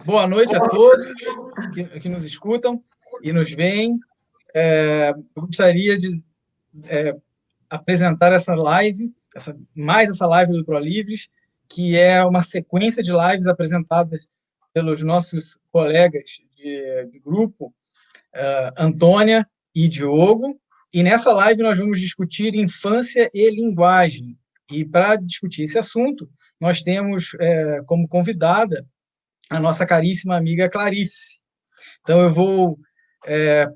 Boa noite a todos que nos escutam e nos veem. Eu gostaria de apresentar essa live, mais essa live do ProLivres, que é uma sequência de lives apresentadas pelos nossos colegas de grupo, Antônia e Diogo. E nessa live nós vamos discutir infância e linguagem. E para discutir esse assunto, nós temos como convidada a nossa caríssima amiga Clarice. Então, eu vou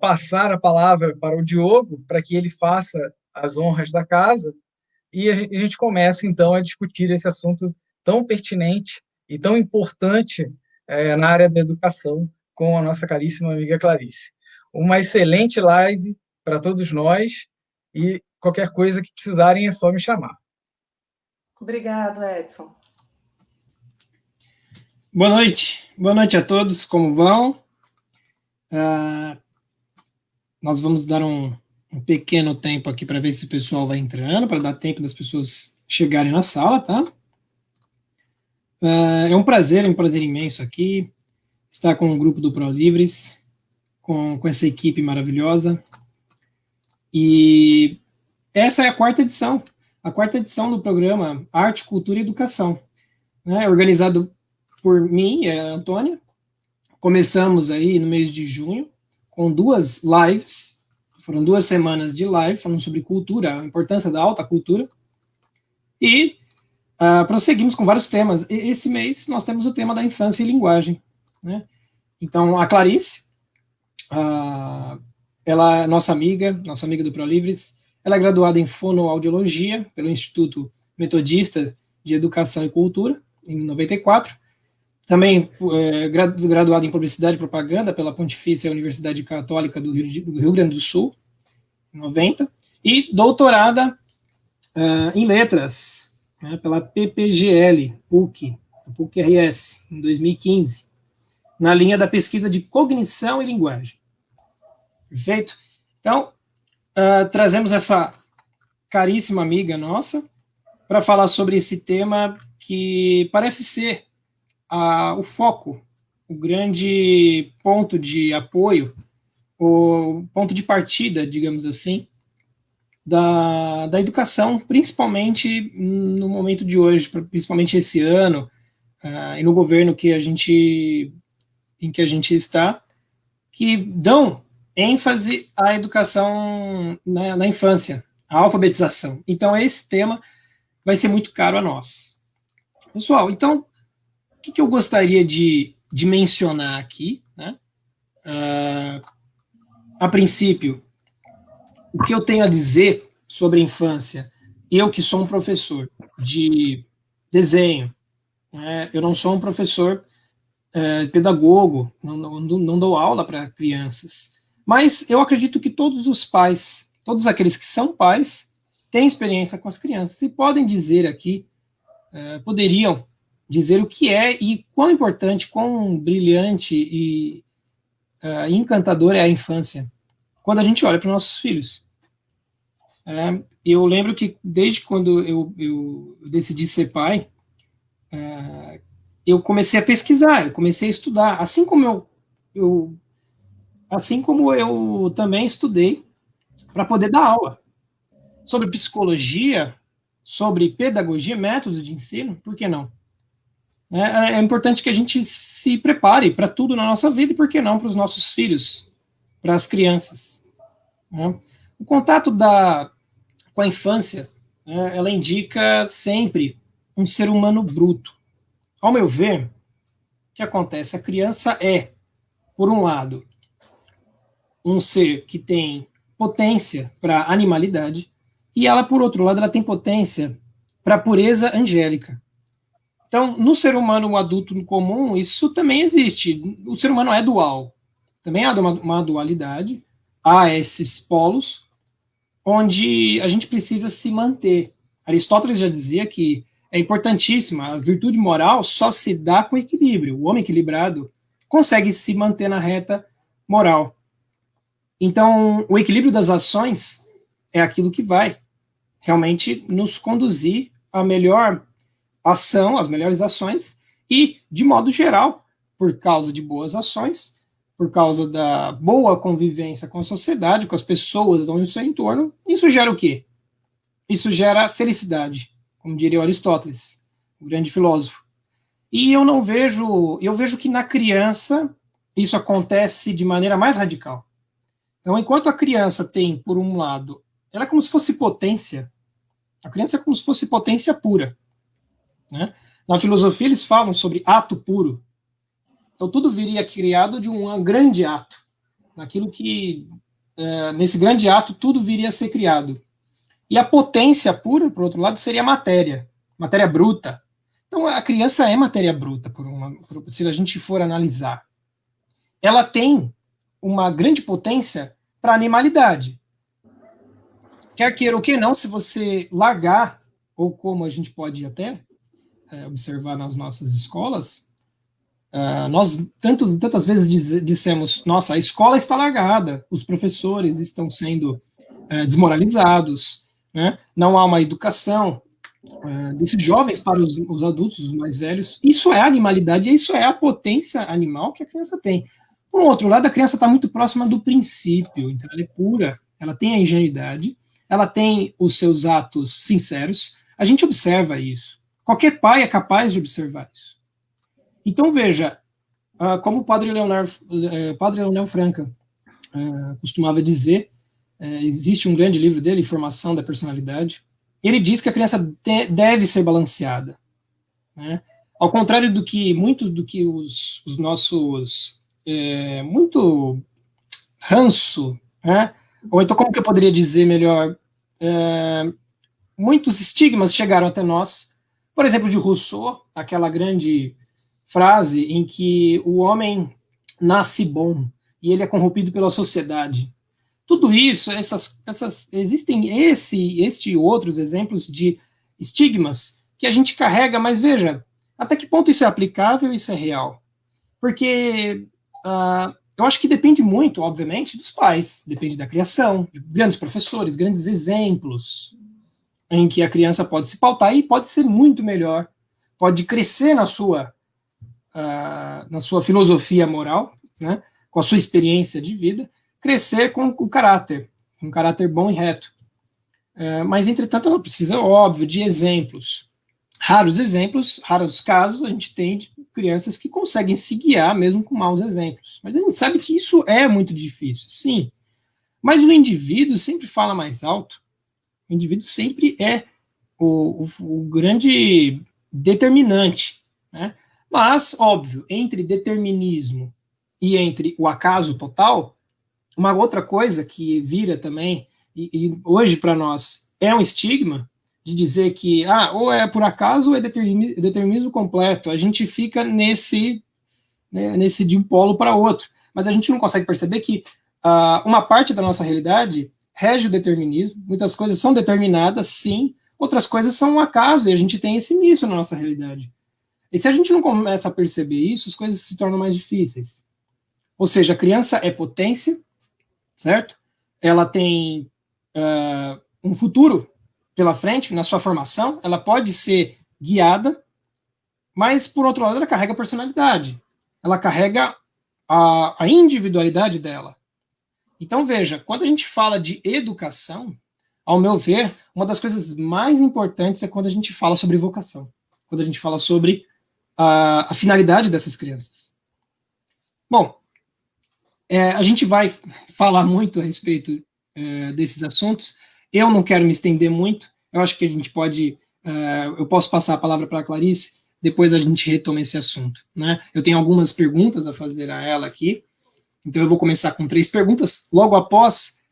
passar a palavra para o Diogo, para que ele faça as honras da casa, e a gente comece, então, a discutir esse assunto tão pertinente e tão importante na área da educação com a nossa caríssima amiga Clarice. Uma excelente live para todos nós, e qualquer coisa que precisarem é só me chamar. Obrigado, Edson. Boa noite a todos, como vão? Nós vamos dar um pequeno tempo aqui para ver se o pessoal vai entrando, para dar tempo das pessoas chegarem na sala, tá? É um prazer imenso aqui, estar com o grupo do ProLivres, com essa equipe maravilhosa, e essa é a quarta edição do programa Arte, Cultura e Educação, né, organizado por mim e a Antônia. Começamos aí no mês de junho, com 2 lives, foram 2 semanas de live, falando sobre cultura, a importância da alta cultura, e prosseguimos com vários temas. Esse mês nós temos o tema da infância e linguagem, né? Então, a Clarice, ela é nossa amiga do ProLivres, ela é graduada em fonoaudiologia pelo Instituto Metodista de Educação e Cultura, em 94, também graduada em Publicidade e Propaganda pela Pontifícia Universidade Católica do Rio Grande do Sul, em 90, e doutorada em Letras, né, pela PPGL, PUC-RS, em 2015, na linha da pesquisa de cognição e linguagem. Perfeito? Então, trazemos essa caríssima amiga nossa para falar sobre esse tema que parece ser o foco, o grande ponto de apoio, o ponto de partida, digamos assim, da educação, principalmente no momento de hoje, principalmente esse ano, e no governo em que a gente está, que dão ênfase à educação na infância, à alfabetização. Então, esse tema vai ser muito caro a nós. Pessoal, então, o que eu gostaria de mencionar aqui, né? A princípio, o que eu tenho a dizer sobre a infância, eu que sou um professor de desenho, né? Eu não sou um professor pedagogo, não dou aula para crianças, mas eu acredito que todos os pais, todos aqueles que são pais, têm experiência com as crianças e podem dizer aqui, poderiam dizer o que é e quão importante, quão brilhante e encantador é a infância, quando a gente olha para os nossos filhos. Eu lembro que desde quando eu decidi ser pai, eu comecei a pesquisar, eu comecei a estudar, assim como eu também estudei para poder dar aula sobre psicologia, sobre pedagogia, métodos de ensino, por que não? É importante que a gente se prepare para tudo na nossa vida e, por que não, para os nossos filhos, para as crianças, né? O contato com a infância, né, ela indica sempre um ser humano bruto. Ao meu ver, o que acontece? A criança é, por um lado, um ser que tem potência para animalidade, e ela, por outro lado, ela tem potência para pureza angélica. Então, no ser humano adulto comum, isso também existe. O ser humano é dual. Também há uma dualidade, há esses polos, onde a gente precisa se manter. Aristóteles já dizia que é importantíssima, a virtude moral só se dá com equilíbrio. O homem equilibrado consegue se manter na reta moral. Então, o equilíbrio das ações é aquilo que vai realmente nos conduzir à melhor ação, às melhores ações, e, de modo geral, por causa de boas ações, por causa da boa convivência com a sociedade, com as pessoas no seu entorno. Isso gera o quê? Isso gera felicidade, como diria Aristóteles, o grande filósofo. E eu vejo que na criança isso acontece de maneira mais radical. Então, enquanto a criança tem, por um lado, ela é como se fosse potência, a criança é como se fosse potência pura, né? Na filosofia eles falam sobre ato puro. Então tudo viria criado de um grande ato, naquilo que, nesse grande ato, tudo viria a ser criado. E a potência pura, por outro lado, seria a matéria bruta. Então a criança é matéria bruta, se a gente for analisar. Ela tem uma grande potência para a animalidade. Quer queira ou que não, se você largar, ou como a gente pode até observar nas nossas escolas, nós tantas vezes dissemos, nossa, a escola está largada, os professores estão sendo desmoralizados, né? Não há uma educação desses jovens para os adultos, os mais velhos. Isso é a animalidade, isso é a potência animal que a criança tem. Por outro lado, a criança está muito próxima do princípio, então ela é pura, ela tem a ingenuidade, ela tem os seus atos sinceros, a gente observa isso. Qualquer pai é capaz de observar isso. Então, veja, como o padre Leonel Franca costumava dizer, existe um grande livro dele, Formação da Personalidade, ele diz que a criança deve ser balanceada, né? Ao contrário do que os nossos muito ranço, né? Ou então, como que eu poderia dizer melhor, muitos estigmas chegaram até nós, por exemplo, de Rousseau, aquela grande frase em que o homem nasce bom e ele é corrompido pela sociedade. Tudo isso, existem este e outros exemplos de estigmas que a gente carrega, mas veja, até que ponto isso é aplicável e isso é real? Porque eu acho que depende muito, obviamente, dos pais, depende da criação, de grandes professores, grandes exemplos, em que a criança pode se pautar e pode ser muito melhor, pode crescer na sua filosofia moral, né, com a sua experiência de vida, crescer com o caráter, um caráter bom e reto. Mas, entretanto, ela precisa, óbvio, de exemplos. Raros casos a gente tem de crianças que conseguem se guiar mesmo com maus exemplos. Mas a gente sabe que isso é muito difícil, sim. Mas o indivíduo sempre fala mais alto. O indivíduo sempre é o grande determinante, né? Mas, óbvio, entre determinismo e entre o acaso total, uma outra coisa que vira também, e hoje para nós é um estigma, de dizer que ou é por acaso ou é determinismo completo. A gente fica nesse de um polo para outro. Mas a gente não consegue perceber que uma parte da nossa realidade rege o determinismo, muitas coisas são determinadas, sim, outras coisas são um acaso, e a gente tem esse misto na nossa realidade. E se a gente não começa a perceber isso, as coisas se tornam mais difíceis. Ou seja, a criança é potência, certo? Ela tem um futuro pela frente, na sua formação, ela pode ser guiada, mas, por outro lado, ela carrega a personalidade, ela carrega a individualidade dela. Então, veja, quando a gente fala de educação, ao meu ver, uma das coisas mais importantes é quando a gente fala sobre vocação, quando a gente fala sobre a finalidade dessas crianças. Bom, a gente vai falar muito a respeito desses assuntos. Eu não quero me estender muito. Eu acho que a gente pode... eu posso passar a palavra para a Clarice, depois a gente retoma esse assunto, né? Eu tenho algumas perguntas a fazer a ela aqui, então eu vou começar com 3 perguntas. Logo após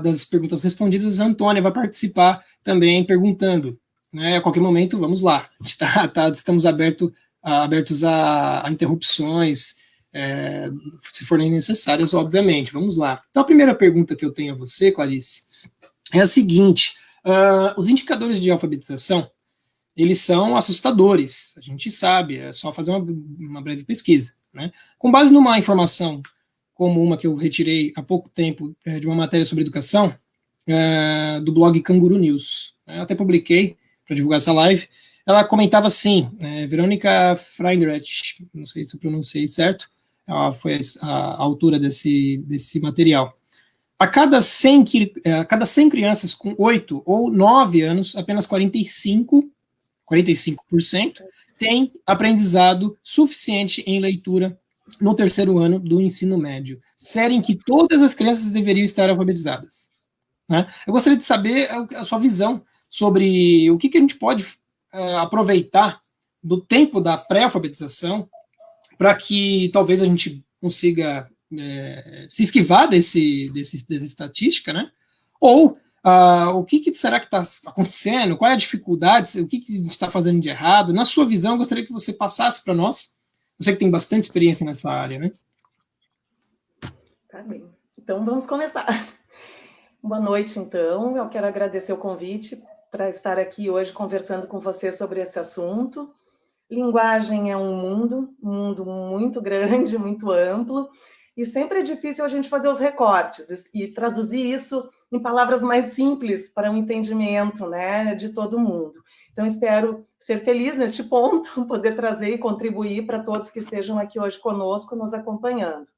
das perguntas respondidas, a Antônia vai participar também perguntando, né? A qualquer momento, vamos lá. Estamos abertos a interrupções, se forem necessárias, obviamente. Vamos lá. Então, a primeira pergunta que eu tenho a você, Clarice, é a seguinte: os indicadores de alfabetização, eles são assustadores, a gente sabe, é só fazer uma breve pesquisa, né? Com base numa informação como uma que eu retirei há pouco tempo de uma matéria sobre educação, do blog Canguru News, eu até publiquei para divulgar essa live, ela comentava assim, Verônica Freindreich, não sei se eu pronunciei certo, ela foi a autora desse material. A cada 100 crianças com 8 ou 9 anos, apenas 45% têm aprendizado suficiente em leitura no terceiro ano do ensino médio, série em que todas as crianças deveriam estar alfabetizadas. Né? Eu gostaria de saber a sua visão sobre o que a gente pode aproveitar do tempo da pré-alfabetização para que talvez a gente consiga se esquivar dessa estatística, né? Ou o que será que está acontecendo? Qual é a dificuldade? O que a gente está fazendo de errado? Na sua visão, eu gostaria que você passasse para nós. Você que tem bastante experiência nessa área, né? Tá bem. Então, vamos começar. Boa noite, então. Eu quero agradecer o convite para estar aqui hoje conversando com você sobre esse assunto. Linguagem é um mundo muito grande, muito amplo, e sempre é difícil a gente fazer os recortes e traduzir isso em palavras mais simples para um entendimento, né, de todo mundo. Então, espero ser feliz neste ponto, poder trazer e contribuir para todos que estejam aqui hoje conosco, nos acompanhando.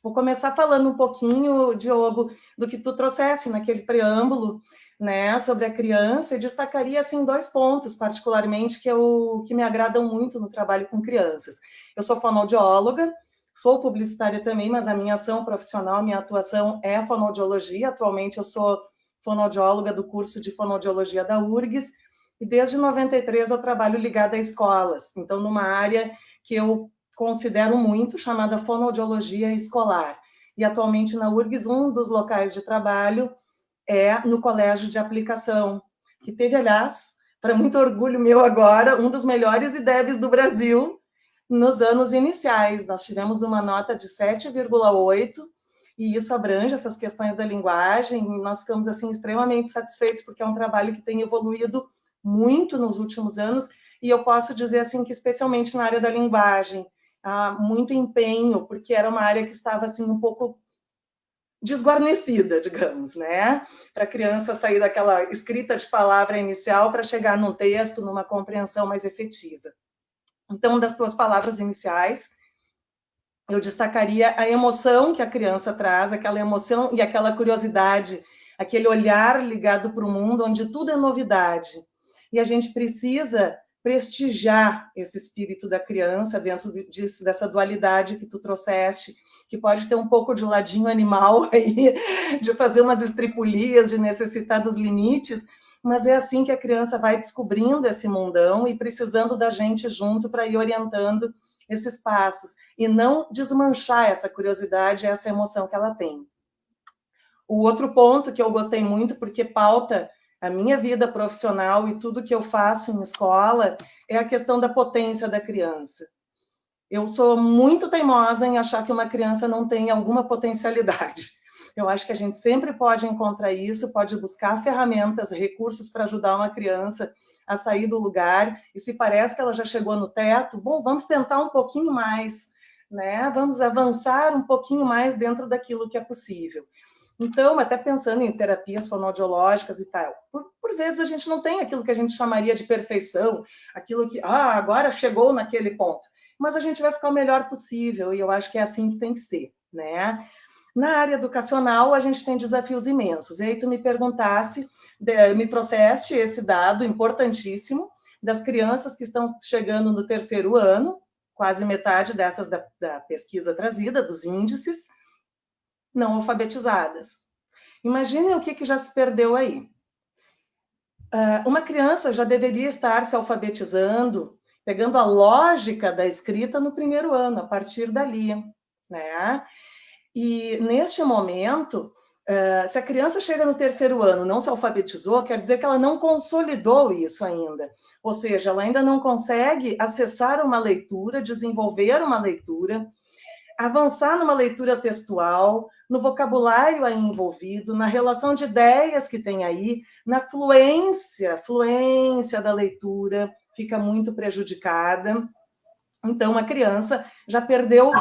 Vou começar falando um pouquinho, Diogo, do que tu trouxesse naquele preâmbulo, né, sobre a criança, e destacaria assim 2 pontos, particularmente, que me agradam muito no trabalho com crianças. Eu sou fonoaudióloga, sou publicitária também, mas a minha ação profissional, minha atuação é a fonoaudiologia. Atualmente eu sou fonoaudióloga do curso de fonoaudiologia da URGS, e desde 93 eu trabalho ligada a escolas, então numa área que eu considero muito, chamada fonoaudiologia escolar. E atualmente na URGS, um dos locais de trabalho é no colégio de aplicação, que teve, aliás, para muito orgulho meu agora, um dos melhores IDEBs do Brasil nos anos iniciais. Nós tivemos uma nota de 7,8, e isso abrange essas questões da linguagem, e nós ficamos assim extremamente satisfeitos, porque é um trabalho que tem evoluído muito nos últimos anos, e eu posso dizer assim que especialmente na área da linguagem, há muito empenho, porque era uma área que estava assim um pouco desguarnecida, digamos, né? Para a criança sair daquela escrita de palavra inicial para chegar num texto, numa compreensão mais efetiva. Então, das tuas palavras iniciais, eu destacaria a emoção que a criança traz, aquela emoção e aquela curiosidade, aquele olhar ligado para o mundo onde tudo é novidade. E a gente precisa prestigiar esse espírito da criança dentro dessa dualidade que tu trouxeste, que pode ter um pouco de ladinho animal aí, de fazer umas estripulias, de necessitar dos limites, mas é assim que a criança vai descobrindo esse mundão e precisando da gente junto para ir orientando esses passos, e não desmanchar essa curiosidade, essa emoção que ela tem. O outro ponto que eu gostei muito, porque pauta a minha vida profissional e tudo que eu faço em escola, é a questão da potência da criança. Eu sou muito teimosa em achar que uma criança não tem alguma potencialidade. Eu acho que a gente sempre pode encontrar isso, pode buscar ferramentas, recursos para ajudar uma criança a sair do lugar, e se parece que ela já chegou no teto, bom, vamos tentar um pouquinho mais, né? Vamos avançar um pouquinho mais dentro daquilo que é possível. Então, até pensando em terapias fonoaudiológicas e tal, por vezes a gente não tem aquilo que a gente chamaria de perfeição, aquilo que, agora chegou naquele ponto, mas a gente vai ficar o melhor possível, e eu acho que é assim que tem que ser, né? Na área educacional, a gente tem desafios imensos. E aí tu me trouxeste esse dado importantíssimo das crianças que estão chegando no terceiro ano, quase metade dessas da pesquisa trazida, dos índices, não alfabetizadas. Imaginem o que já se perdeu aí. Uma criança já deveria estar se alfabetizando, pegando a lógica da escrita no primeiro ano, a partir dali, né? E, neste momento, se a criança chega no terceiro ano e não se alfabetizou, quer dizer que ela não consolidou isso ainda. Ou seja, ela ainda não consegue acessar uma leitura, desenvolver uma leitura, avançar numa leitura textual, no vocabulário aí envolvido, na relação de ideias que tem aí, na fluência da leitura, fica muito prejudicada. Então, a criança já perdeu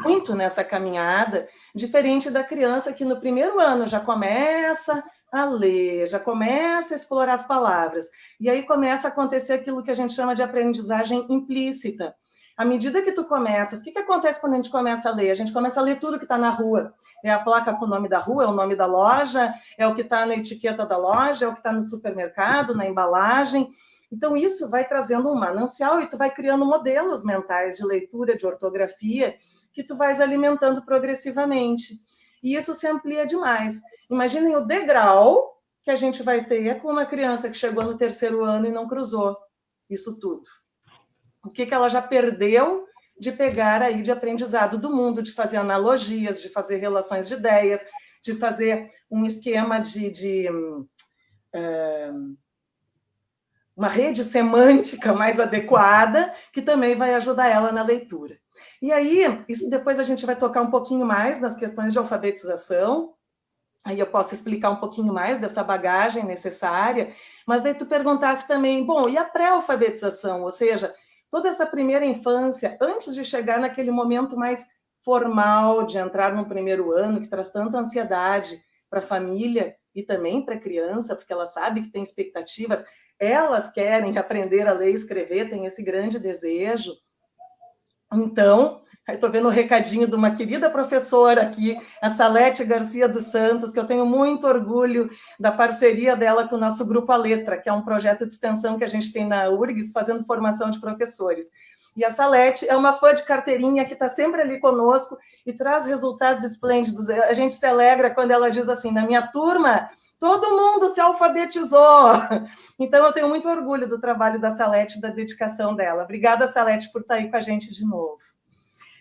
muito nessa caminhada, diferente da criança que no primeiro ano já começa a ler, já começa a explorar as palavras. E aí começa a acontecer aquilo que a gente chama de aprendizagem implícita. À medida que tu começas, o que acontece quando a gente começa a ler? A gente começa a ler tudo que está na rua. É a placa com o nome da rua, é o nome da loja, é o que está na etiqueta da loja, é o que está no supermercado, na embalagem. Então, isso vai trazendo um manancial e tu vai criando modelos mentais de leitura, de ortografia, que tu vais alimentando progressivamente. E isso se amplia demais. Imaginem o degrau que a gente vai ter com uma criança que chegou no 3º ano e não cruzou isso tudo. O que ela já perdeu de pegar aí de aprendizado do mundo, de fazer analogias, de fazer relações de ideias, de fazer um esquema uma rede semântica mais adequada, que também vai ajudar ela na leitura. E aí, isso depois a gente vai tocar um pouquinho mais nas questões de alfabetização, aí eu posso explicar um pouquinho mais dessa bagagem necessária, mas daí tu perguntasse também, bom, e a pré-alfabetização? Ou seja, toda essa primeira infância, antes de chegar naquele momento mais formal de entrar no 1º ano, que traz tanta ansiedade para a família e também para a criança, porque ela sabe que tem expectativas, elas querem aprender a ler e escrever, tem esse grande desejo. Então, estou vendo o recadinho de uma querida professora aqui, a Salete Garcia dos Santos, que eu tenho muito orgulho da parceria dela com o nosso Grupo A Letra, que é um projeto de extensão que a gente tem na URGS, fazendo formação de professores. E a Salete é uma fã de carteirinha que está sempre ali conosco e traz resultados esplêndidos. A gente se alegra quando ela diz assim, na minha turma, todo mundo se alfabetizou. Então, eu tenho muito orgulho do trabalho da Salete, da dedicação dela. Obrigada, Salete, por estar aí com a gente de novo.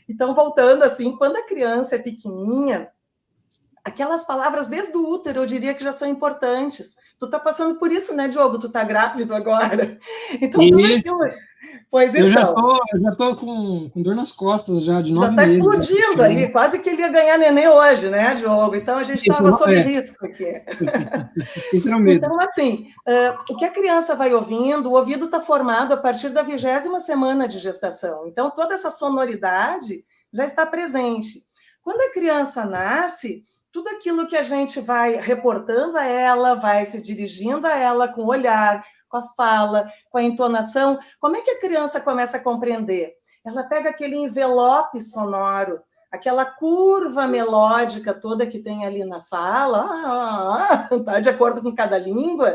Então, voltando assim, quando a criança é pequenininha, aquelas palavras desde o útero, eu diria que já são importantes. Tu está passando por isso, né, Diogo? Tu está grávido agora. Então, tudo aquilo... Pois então. Eu já tô com dor nas costas já, de 9 meses. Já está explodindo né? ali, quase que ele ia ganhar neném hoje, né, Diogo? Então, a gente estava sob risco aqui. Isso era o medo. Então, assim, o que a criança vai ouvindo, o ouvido está formado a partir da 20ª semana de gestação. Então, toda essa sonoridade já está presente. Quando a criança nasce, tudo aquilo que a gente vai reportando a ela, vai se dirigindo a ela com o olhar, com a fala, com a entonação, como é que a criança começa a compreender? Ela pega aquele envelope sonoro, aquela curva melódica toda que tem ali na fala, tá de acordo com cada língua,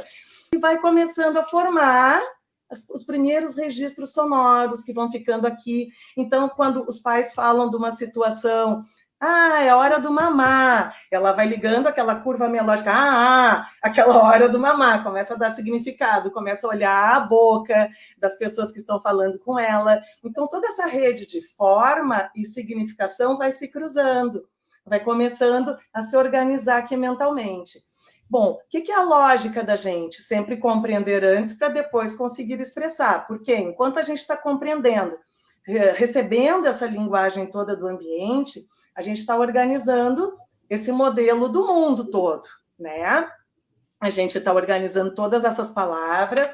e vai começando a formar os primeiros registros sonoros que vão ficando aqui. Então, quando os pais falam de uma situação, é hora do mamar, ela vai ligando aquela curva melódica, aquela hora do mamar, começa a dar significado, começa a olhar a boca das pessoas que estão falando com ela. Então, toda essa rede de forma e significação vai se cruzando, vai começando a se organizar aqui mentalmente. Bom, o que é a lógica da gente? Sempre compreender antes para depois conseguir expressar, porque enquanto a gente está compreendendo, recebendo essa linguagem toda do ambiente, a gente está organizando esse modelo do mundo todo, né? A gente está organizando todas essas palavras,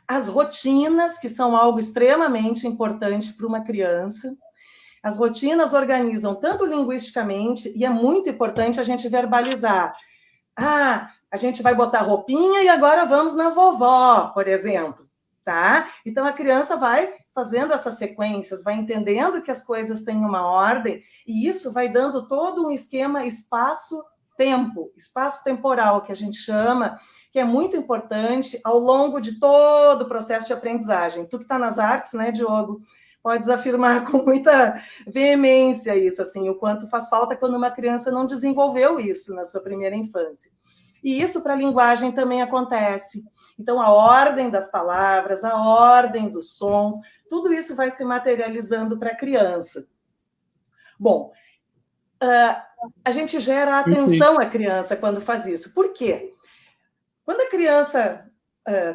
as rotinas, que são algo extremamente importante para uma criança. As rotinas organizam tanto linguisticamente, e é muito importante a gente verbalizar. A gente vai botar roupinha e agora vamos na vovó, por exemplo, tá? Então, a criança vai fazendo essas sequências, vai entendendo que as coisas têm uma ordem, e isso vai dando todo um esquema espaço-tempo, espaço-temporal, que a gente chama, que é muito importante ao longo de todo o processo de aprendizagem. Tu que está nas artes, né, Diogo, podes afirmar com muita veemência isso, assim, o quanto faz falta quando uma criança não desenvolveu isso na sua primeira infância. E isso para a linguagem também acontece. Então, a ordem das palavras, a ordem dos sons, tudo isso vai se materializando para a criança. Bom, a gente gera atenção à criança quando faz isso. Por quê? Quando a criança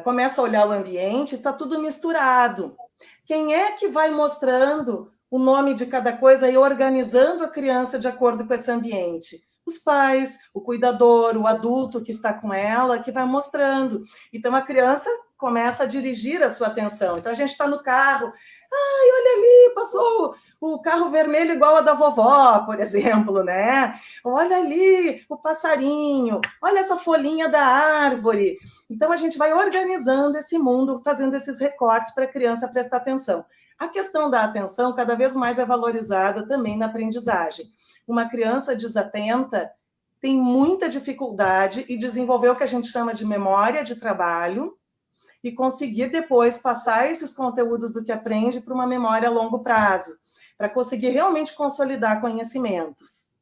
começa a olhar o ambiente, está tudo misturado. Quem é que vai mostrando o nome de cada coisa e organizando a criança de acordo com esse ambiente? Os pais, o cuidador, o adulto que está com ela, que vai mostrando. Então, a criança começa a dirigir a sua atenção. Então, a gente está no carro, olha ali, passou o carro vermelho igual a da vovó, por exemplo, né? Olha ali o passarinho, olha essa folhinha da árvore. Então, a gente vai organizando esse mundo, fazendo esses recortes para a criança prestar atenção. A questão da atenção cada vez mais é valorizada também na aprendizagem. Uma criança desatenta tem muita dificuldade em desenvolver o que a gente chama de memória de trabalho e conseguir depois passar esses conteúdos do que aprende para uma memória a longo prazo, para conseguir realmente consolidar conhecimentos.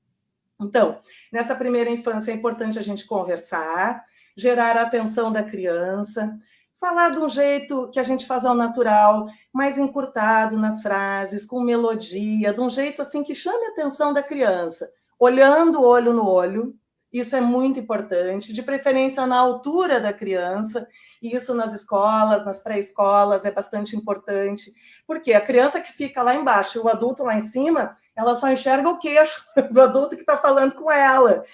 Então, nessa primeira infância é importante a gente conversar, gerar a atenção da criança, falar de um jeito que a gente faz ao natural, mais encurtado nas frases, com melodia, de um jeito assim que chame a atenção da criança, olhando o olho no olho, isso é muito importante, de preferência na altura da criança, isso nas escolas, nas pré-escolas é bastante importante, porque a criança que fica lá embaixo e o adulto lá em cima, ela só enxerga o queixo do adulto que está falando com ela.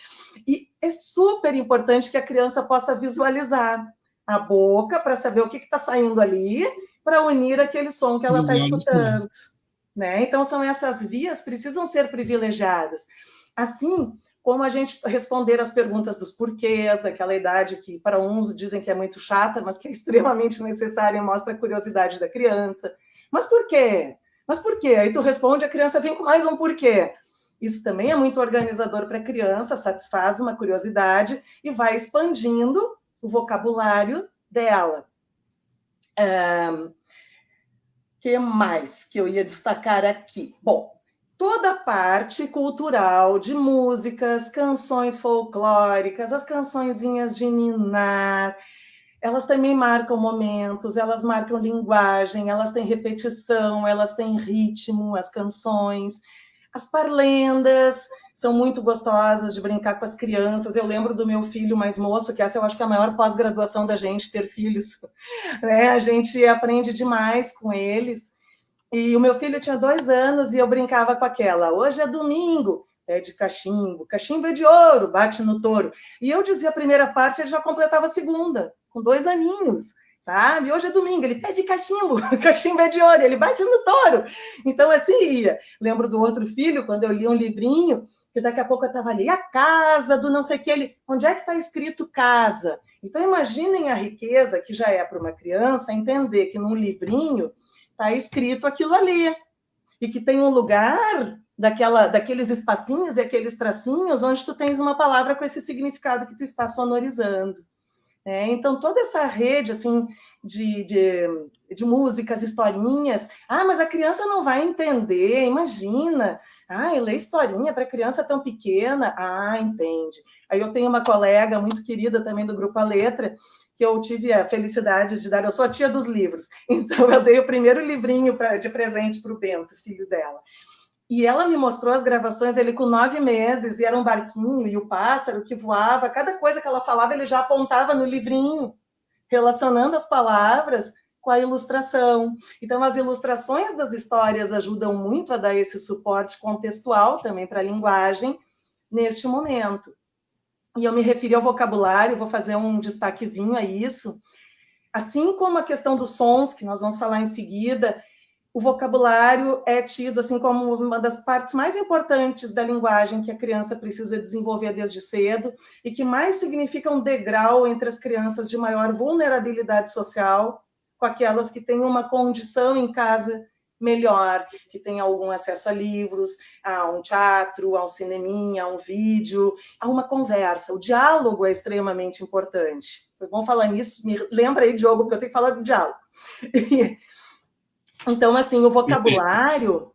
E é super importante que a criança possa visualizar a boca para saber o que está saindo ali, para unir aquele som que ela está escutando. Né? Então, são essas vias que precisam ser privilegiadas. Assim como a gente responder as perguntas dos porquês, daquela idade que para uns dizem que é muito chata, mas que é extremamente necessária e mostra a curiosidade da criança. Mas por quê? Mas por quê? Aí tu responde, a criança vem com mais um porquê. Isso também é muito organizador para a criança, satisfaz uma curiosidade e vai expandindo o vocabulário dela. Que mais que eu ia destacar aqui? Bom, toda a parte cultural de músicas, canções folclóricas, as cançõezinhas de ninar, elas também marcam momentos, elas marcam linguagem, elas têm repetição, elas têm ritmo, as canções. As parlendas são muito gostosas de brincar com as crianças. Eu lembro do meu filho mais moço, que essa eu acho que é a maior pós-graduação da gente, ter filhos. Né? A gente aprende demais com eles. E o meu filho tinha 2 anos e eu brincava com aquela. Hoje é domingo, é de cachimbo. Cachimbo é de ouro, bate no touro. E eu dizia a primeira parte, ele já completava a segunda, com 2 aninhos. Sabe? Hoje é domingo, ele pede cachimbo, cachimbo é de ouro, ele bate no touro. Então, assim ia. Lembro do outro filho, quando eu li um livrinho, que daqui a pouco eu estava ali, a casa do não sei o que, ele, onde é que está escrito casa? Então, imaginem a riqueza que já é para uma criança entender que num livrinho está escrito aquilo ali, e que tem um lugar daqueles espacinhos e aqueles tracinhos onde tu tens uma palavra com esse significado que tu está sonorizando. Então, toda essa rede assim, de músicas, historinhas. Ah, mas a criança não vai entender, imagina. Ah, ler historinha para criança tão pequena. Ah, entende. Aí eu tenho uma colega muito querida também do Grupo A Letra, que eu tive a felicidade de dar. Eu sou a tia dos livros, então eu dei o primeiro livrinho de presente para o Bento, filho dela. E ela me mostrou as gravações, ele com 9 meses, e era um barquinho, e o pássaro que voava, cada coisa que ela falava, ele já apontava no livrinho, relacionando as palavras com a ilustração. Então, as ilustrações das histórias ajudam muito a dar esse suporte contextual também para a linguagem neste momento. E eu me referi ao vocabulário, vou fazer um destaquezinho a isso. Assim como a questão dos sons, que nós vamos falar em seguida, o vocabulário é tido assim como uma das partes mais importantes da linguagem que a criança precisa desenvolver desde cedo e que mais significa um degrau entre as crianças de maior vulnerabilidade social com aquelas que têm uma condição em casa melhor, que têm algum acesso a livros, a um teatro, a um cineminha, a um vídeo, a uma conversa. O diálogo é extremamente importante. Foi bom falar nisso, me lembra aí, Diogo, porque eu tenho que falar do diálogo. Então, assim, o vocabulário,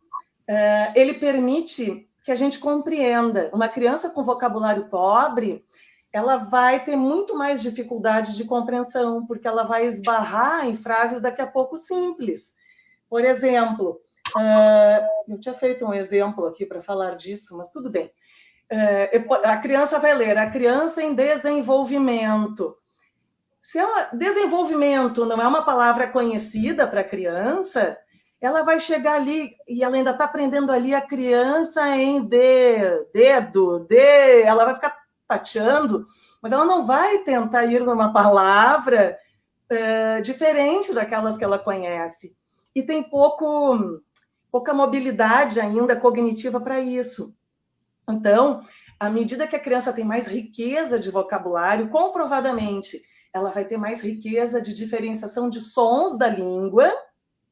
ele permite que a gente compreenda. Uma criança com vocabulário pobre, ela vai ter muito mais dificuldade de compreensão, porque ela vai esbarrar em frases daqui a pouco simples. Por exemplo, eu tinha feito um exemplo aqui para falar disso, mas tudo bem. A criança vai ler, a criança em desenvolvimento. Se desenvolvimento não é uma palavra conhecida para a criança, ela vai chegar ali e ela ainda está aprendendo ali a criança em dedo, ela vai ficar tateando, mas ela não vai tentar ir numa palavra diferente daquelas que ela conhece. E tem pouco pouca mobilidade ainda cognitiva para isso. Então, à medida que a criança tem mais riqueza de vocabulário, comprovadamente, ela vai ter mais riqueza de diferenciação de sons da língua,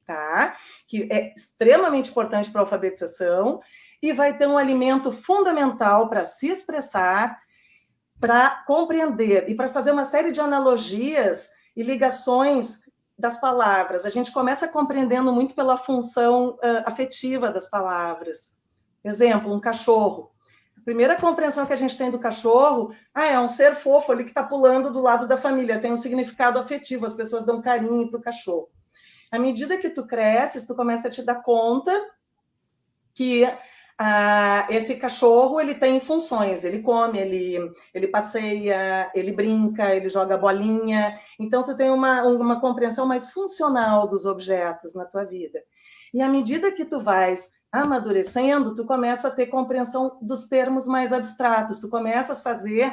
tá? Que é extremamente importante para a alfabetização, e vai ter um alimento fundamental para se expressar, para compreender e para fazer uma série de analogias e ligações das palavras. A gente começa compreendendo muito pela função afetiva das palavras. Exemplo, um cachorro. A primeira compreensão que a gente tem do cachorro, é um ser fofo ali que está pulando do lado da família, tem um significado afetivo, as pessoas dão carinho para o cachorro. À medida que tu cresces, tu começa a te dar conta que esse cachorro, ele tem funções, ele come, ele passeia, ele brinca, ele joga bolinha, então tu tem uma compreensão mais funcional dos objetos na tua vida. E à medida que tu vais amadurecendo, tu começa a ter compreensão dos termos mais abstratos, tu começas a fazer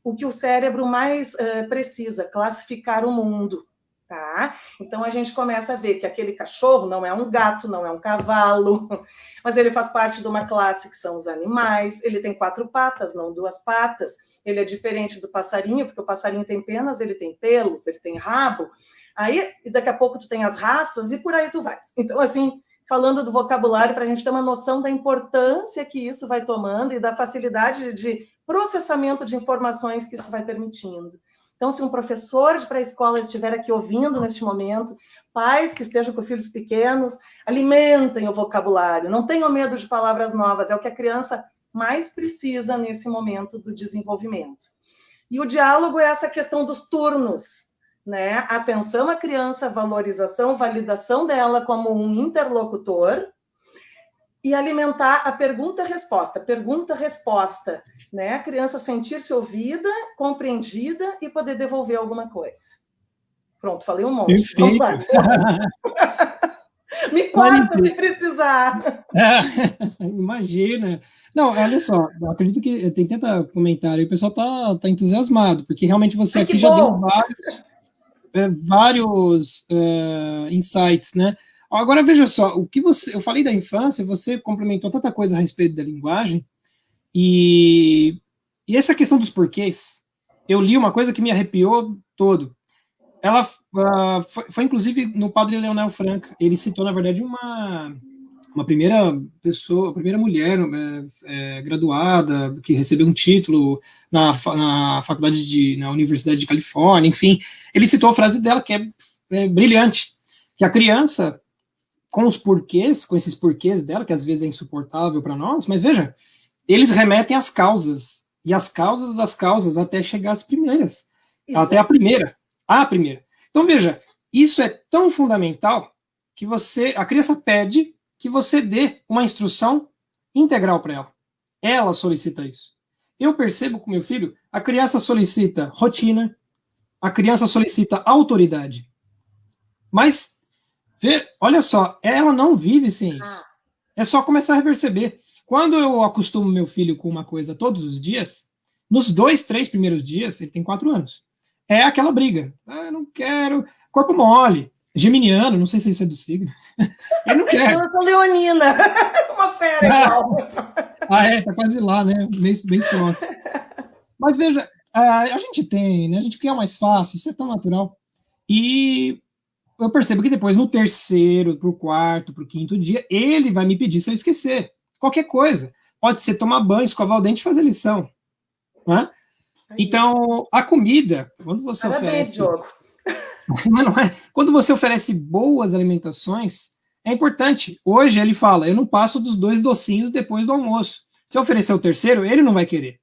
o que o cérebro mais precisa, classificar o mundo, tá? Então a gente começa a ver que aquele cachorro não é um gato, não é um cavalo, mas ele faz parte de uma classe que são os animais, ele tem 4 patas, não 2 patas, ele é diferente do passarinho, porque o passarinho tem penas, ele tem pelos, ele tem rabo, aí daqui a pouco tu tem as raças e por aí tu vais. Então, assim, falando do vocabulário, para a gente ter uma noção da importância que isso vai tomando e da facilidade de processamento de informações que isso vai permitindo. Então, se um professor de pré-escola estiver aqui ouvindo neste momento, pais que estejam com filhos pequenos, alimentem o vocabulário, não tenham medo de palavras novas, é o que a criança mais precisa nesse momento do desenvolvimento. E o diálogo é essa questão dos turnos, né? Atenção à criança, valorização, validação dela como um interlocutor e alimentar a pergunta-resposta, né? A criança sentir-se ouvida, compreendida e poder devolver alguma coisa. Pronto, falei um monte. Perfeito. Me corta se precisar. Imagina. Não, olha só, eu acredito que tem tanta comentário, e o pessoal tá entusiasmado, porque realmente você aqui já deu vários insights, né? Agora, veja só, eu falei da infância, você complementou tanta coisa a respeito da linguagem, e essa questão dos porquês, eu li uma coisa que me arrepiou todo. Ela foi inclusive no Padre Leonel Franca. Ele citou, na verdade, uma primeira pessoa, a primeira mulher graduada que recebeu um título na faculdade na Universidade de Califórnia, enfim. Ele citou a frase dela que é brilhante, que a criança, com os porquês, com esses porquês dela, que às vezes é insuportável para nós, mas veja, eles remetem às causas, e as causas das causas até chegar às primeiras, até a primeira. Então, veja, isso é tão fundamental que a criança pede que você dê uma instrução integral para ela. Ela solicita isso. Eu percebo com meu filho, a criança solicita rotina, a criança solicita autoridade. Mas, olha só, ela não vive sem isso. É só começar a perceber. Quando eu acostumo meu filho com uma coisa todos os dias, nos 2, 3 primeiros dias, ele tem 4 anos, é aquela briga. Não quero. Corpo mole. Geminiano, não sei se isso é do signo. Ele não quer. Eu sou leonina. Uma fera igual. Tá quase lá, né? Mês próximo. Mas veja, a gente tem, né? A gente quer mais fácil, isso é tão natural. E eu percebo que depois, no 3º, pro 4º, pro 5º dia, ele vai me pedir se eu esquecer. Qualquer coisa. Pode ser tomar banho, escovar o dente e fazer lição. Né? Então, a comida, quando você oferece... Diogo. Não é? Quando você oferece boas alimentações, é importante. Hoje ele fala, eu não passo dos 2 docinhos depois do almoço. Se eu oferecer o 3º, ele não vai querer.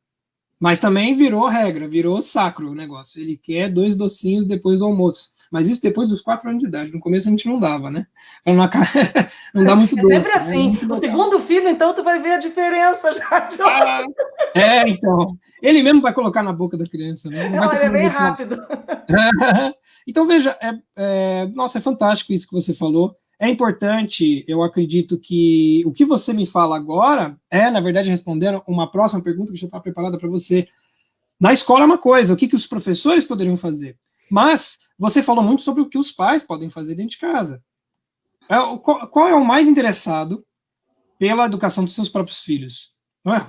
Mas também virou regra, virou sacro o negócio. Ele quer 2 docinhos depois do almoço. Mas isso depois dos 4 anos de idade. No começo a gente não dava, né? Não dá muito dor. É sempre assim. O segundo filho, então, tu vai ver a diferença já. Então. Ele mesmo vai colocar na boca da criança, né? Olha, é bem rápido. Então, veja, nossa, é fantástico isso que você falou. É importante, eu acredito que o que você me fala agora na verdade, respondendo uma próxima pergunta que já está preparada para você. Na escola é uma coisa, o que os professores poderiam fazer? Mas você falou muito sobre o que os pais podem fazer dentro de casa. Qual é o mais interessado pela educação dos seus próprios filhos? Não é?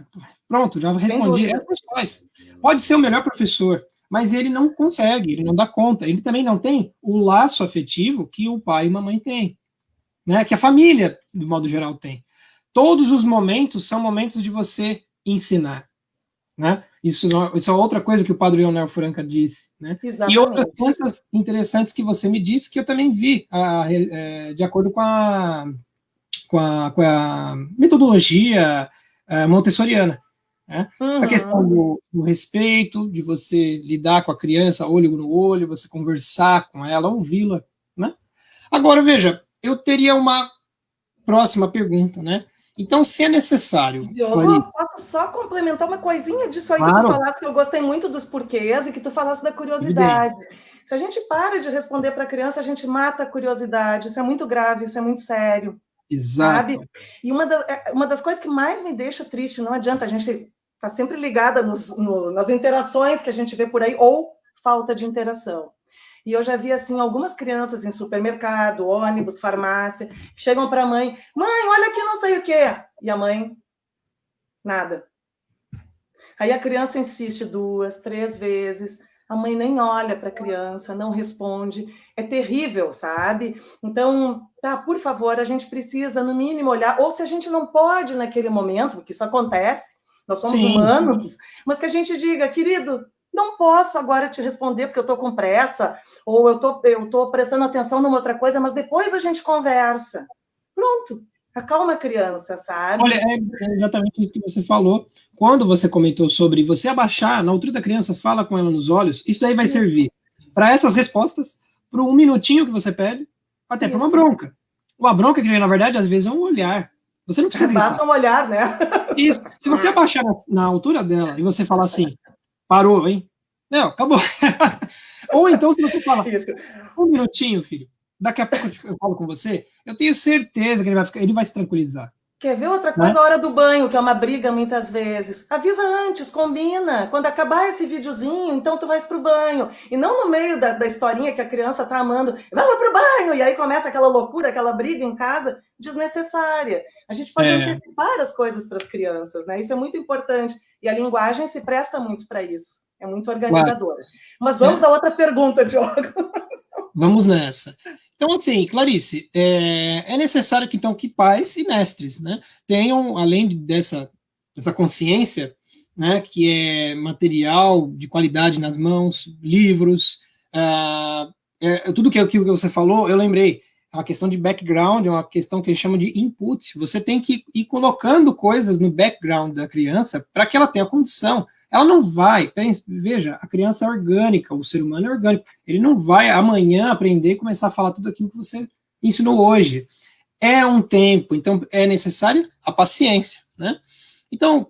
Pronto, já respondi. É os pais. Pode ser o melhor professor, mas ele não consegue, ele não dá conta. Ele também não tem o laço afetivo que o pai e a mãe têm, né? Que a família, de modo geral, tem. Todos os momentos são momentos de você ensinar, né? Isso é outra coisa que o padre Leonel Franca disse, né? Exatamente. E outras tantas interessantes que você me disse que eu também vi, de acordo com a metodologia montessoriana, né? A questão do respeito, de você lidar com a criança olho no olho, você conversar com ela, ouvi-la, né? Agora, veja, eu teria uma próxima pergunta, né? Então, se é necessário... Diogo, posso só complementar uma coisinha disso aí, claro, que tu falaste, que eu gostei muito dos porquês e que tu falaste da curiosidade. Se a gente para de responder para a criança, a gente mata a curiosidade. Isso é muito grave, isso é muito sério. Exato. Sabe? E uma das coisas que mais me deixa triste, não adianta, a gente está sempre ligada nas interações que a gente vê por aí, ou falta de interação. E eu já vi, assim, algumas crianças em supermercado, ônibus, farmácia, que chegam para a mãe, olha aqui não sei o quê. E a mãe, nada. Aí a criança insiste 2, 3 vezes, a mãe nem olha para a criança, não responde. É terrível, sabe? Então, por favor, a gente precisa, no mínimo, olhar, ou se a gente não pode naquele momento, porque isso acontece, nós somos humanos, mas que a gente diga, querido, não posso agora te responder porque eu estou com pressa, ou eu estou prestando atenção numa outra coisa, mas depois a gente conversa. Pronto. Acalma a criança, sabe? Olha, é exatamente isso que você falou. Quando você comentou sobre você abaixar na altura da criança, fala com ela nos olhos, isso daí vai servir para essas respostas, para um minutinho que você pede, até para uma bronca. Uma bronca que, na verdade, às vezes é um olhar. Você não precisa gritar. Basta um olhar, né? Isso. Se você abaixar na altura dela e você falar assim, parou, hein? Não, acabou. Ou então, se você fala, um minutinho, filho, daqui a pouco eu falo com você, eu tenho certeza que ele vai se tranquilizar. Quer ver outra coisa? A hora do banho, que é uma briga muitas vezes. Avisa antes, combina. Quando acabar esse videozinho, então tu vais pro banho. E não no meio da historinha que a criança tá amando. Vamos pro banho! E aí começa aquela loucura, aquela briga em casa desnecessária. A gente pode antecipar as coisas para as crianças, né? Isso é muito importante. E a linguagem se presta muito para isso. É muito organizadora. Claro. Mas vamos à outra pergunta, Diogo. Vamos nessa. Então, assim, Clarice, é necessário que, então, que pais e mestres, né, tenham, além dessa consciência, né, que é material de qualidade nas mãos, livros, tudo que você falou, eu lembrei, é uma questão de background, é uma questão que eles chamam de input. Você tem que ir colocando coisas no background da criança para que ela tenha condição. Ela não vai, veja, a criança é orgânica, o ser humano é orgânico, ele não vai amanhã aprender e começar a falar tudo aquilo que você ensinou hoje. É um tempo, então é necessário a paciência, né? Então,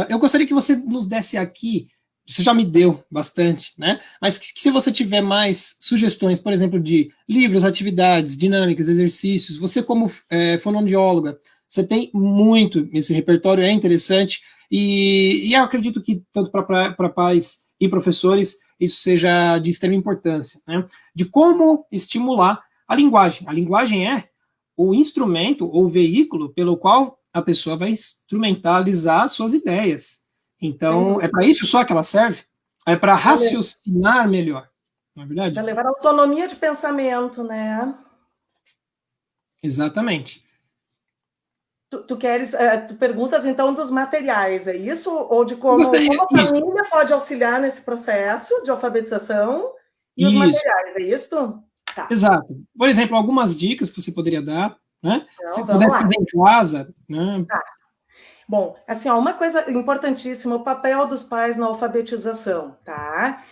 eu gostaria que você nos desse aqui, você já me deu bastante, né? Mas que se você tiver mais sugestões, por exemplo, de livros, atividades, dinâmicas, exercícios, você como fonoaudióloga, você tem muito, esse repertório é interessante, e eu acredito que tanto para pais e professores isso seja de extrema importância, né? De como estimular a linguagem. A linguagem é o instrumento ou veículo pelo qual a pessoa vai instrumentalizar suas ideias. Então, é para isso só que ela serve? É para raciocinar melhor, não é verdade? Para levar autonomia de pensamento, né? Exatamente. Tu perguntas, então, dos materiais, é isso? Ou de como a família pode auxiliar nesse processo de alfabetização e os materiais, é isso? Tá. Exato. Por exemplo, algumas dicas que você poderia dar, né? Então, se pudesse fazer em casa, né? Tá. Bom, assim, uma coisa importantíssima, o papel dos pais na alfabetização, tá?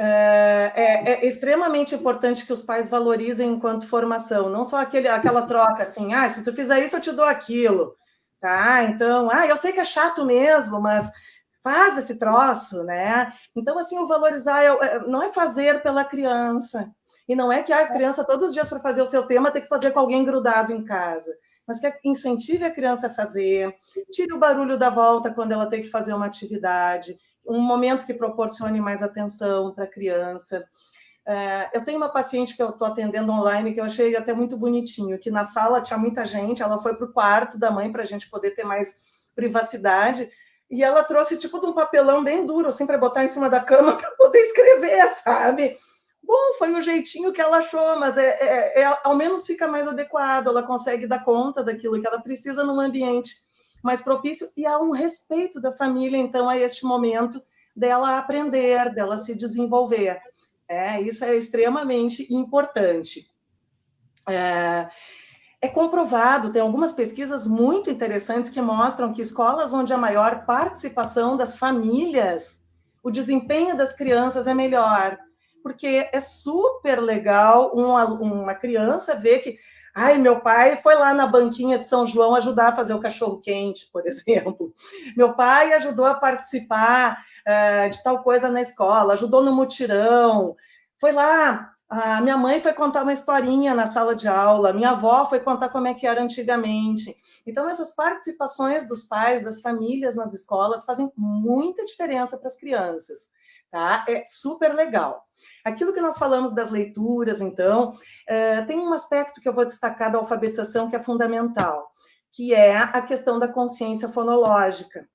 É extremamente importante que os pais valorizem enquanto formação, não só aquela troca assim, se tu fizer isso, eu te dou aquilo, tá? Então, eu sei que é chato mesmo, mas faz esse troço, né? Então, assim, o valorizar não é fazer pela criança, e não é que a criança, todos os dias para fazer o seu tema, tem que fazer com alguém grudado em casa, mas que incentive a criança a fazer, tire o barulho da volta quando ela tem que fazer uma atividade, um momento que proporcione mais atenção para a criança. Eu tenho uma paciente que eu estou atendendo online que eu achei até muito bonitinho, que na sala tinha muita gente, ela foi para o quarto da mãe para a gente poder ter mais privacidade, e ela trouxe tipo de um papelão bem duro, assim, para botar em cima da cama para poder escrever, sabe? Bom, foi o jeitinho que ela achou, mas ao menos fica mais adequado, ela consegue dar conta daquilo que ela precisa num ambiente mais propício, e há um respeito da família, então, a este momento dela aprender, dela se desenvolver. Isso é extremamente importante. É comprovado, tem algumas pesquisas muito interessantes que mostram que escolas onde a maior participação das famílias, o desempenho das crianças é melhor, porque é super legal uma criança ver que, meu pai foi lá na banquinha de São João ajudar a fazer o cachorro-quente, por exemplo. Meu pai ajudou a participar de tal coisa na escola, ajudou no mutirão, foi lá. A minha mãe foi contar uma historinha na sala de aula, minha avó foi contar como é que era antigamente. Então, essas participações dos pais, das famílias nas escolas fazem muita diferença para as crianças, tá? É super legal. Aquilo que nós falamos das leituras, então, tem um aspecto que eu vou destacar da alfabetização que é fundamental, que é a questão da consciência fonológica.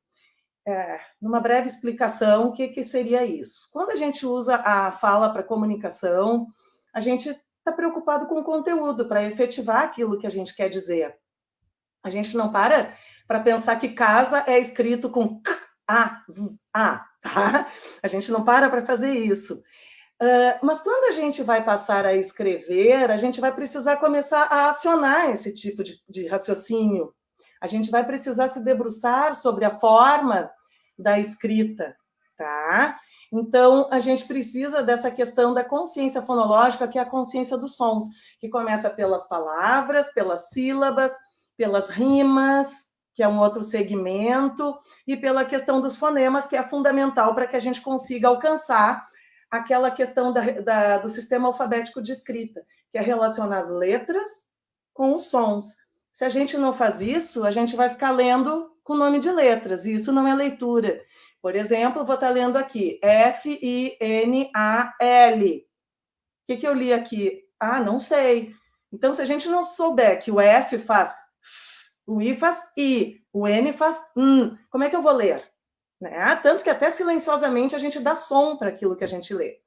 Numa breve explicação, o que seria isso? Quando a gente usa a fala para comunicação, a gente está preocupado com o conteúdo, para efetivar aquilo que a gente quer dizer. A gente não para pensar que casa é escrito com k, a, z, a, tá? A gente não para fazer isso. Mas quando a gente vai passar a escrever, a gente vai precisar começar a acionar esse tipo de raciocínio. A gente vai precisar se debruçar sobre a forma da escrita, tá? Então, a gente precisa dessa questão da consciência fonológica, que é a consciência dos sons, que começa pelas palavras, pelas sílabas, pelas rimas, que é um outro segmento, e pela questão dos fonemas, que é fundamental para que a gente consiga alcançar aquela questão do sistema alfabético de escrita, que é relacionar as letras com os sons. Se a gente não faz isso, a gente vai ficar lendo com nome de letras, e isso não é leitura. Por exemplo, vou estar lendo aqui, F-I-N-A-L. O que eu li aqui? Não sei. Então, se a gente não souber que o F faz F, o I faz I, o N faz N, como é que eu vou ler? Tanto que até silenciosamente a gente dá som para aquilo que a gente lê.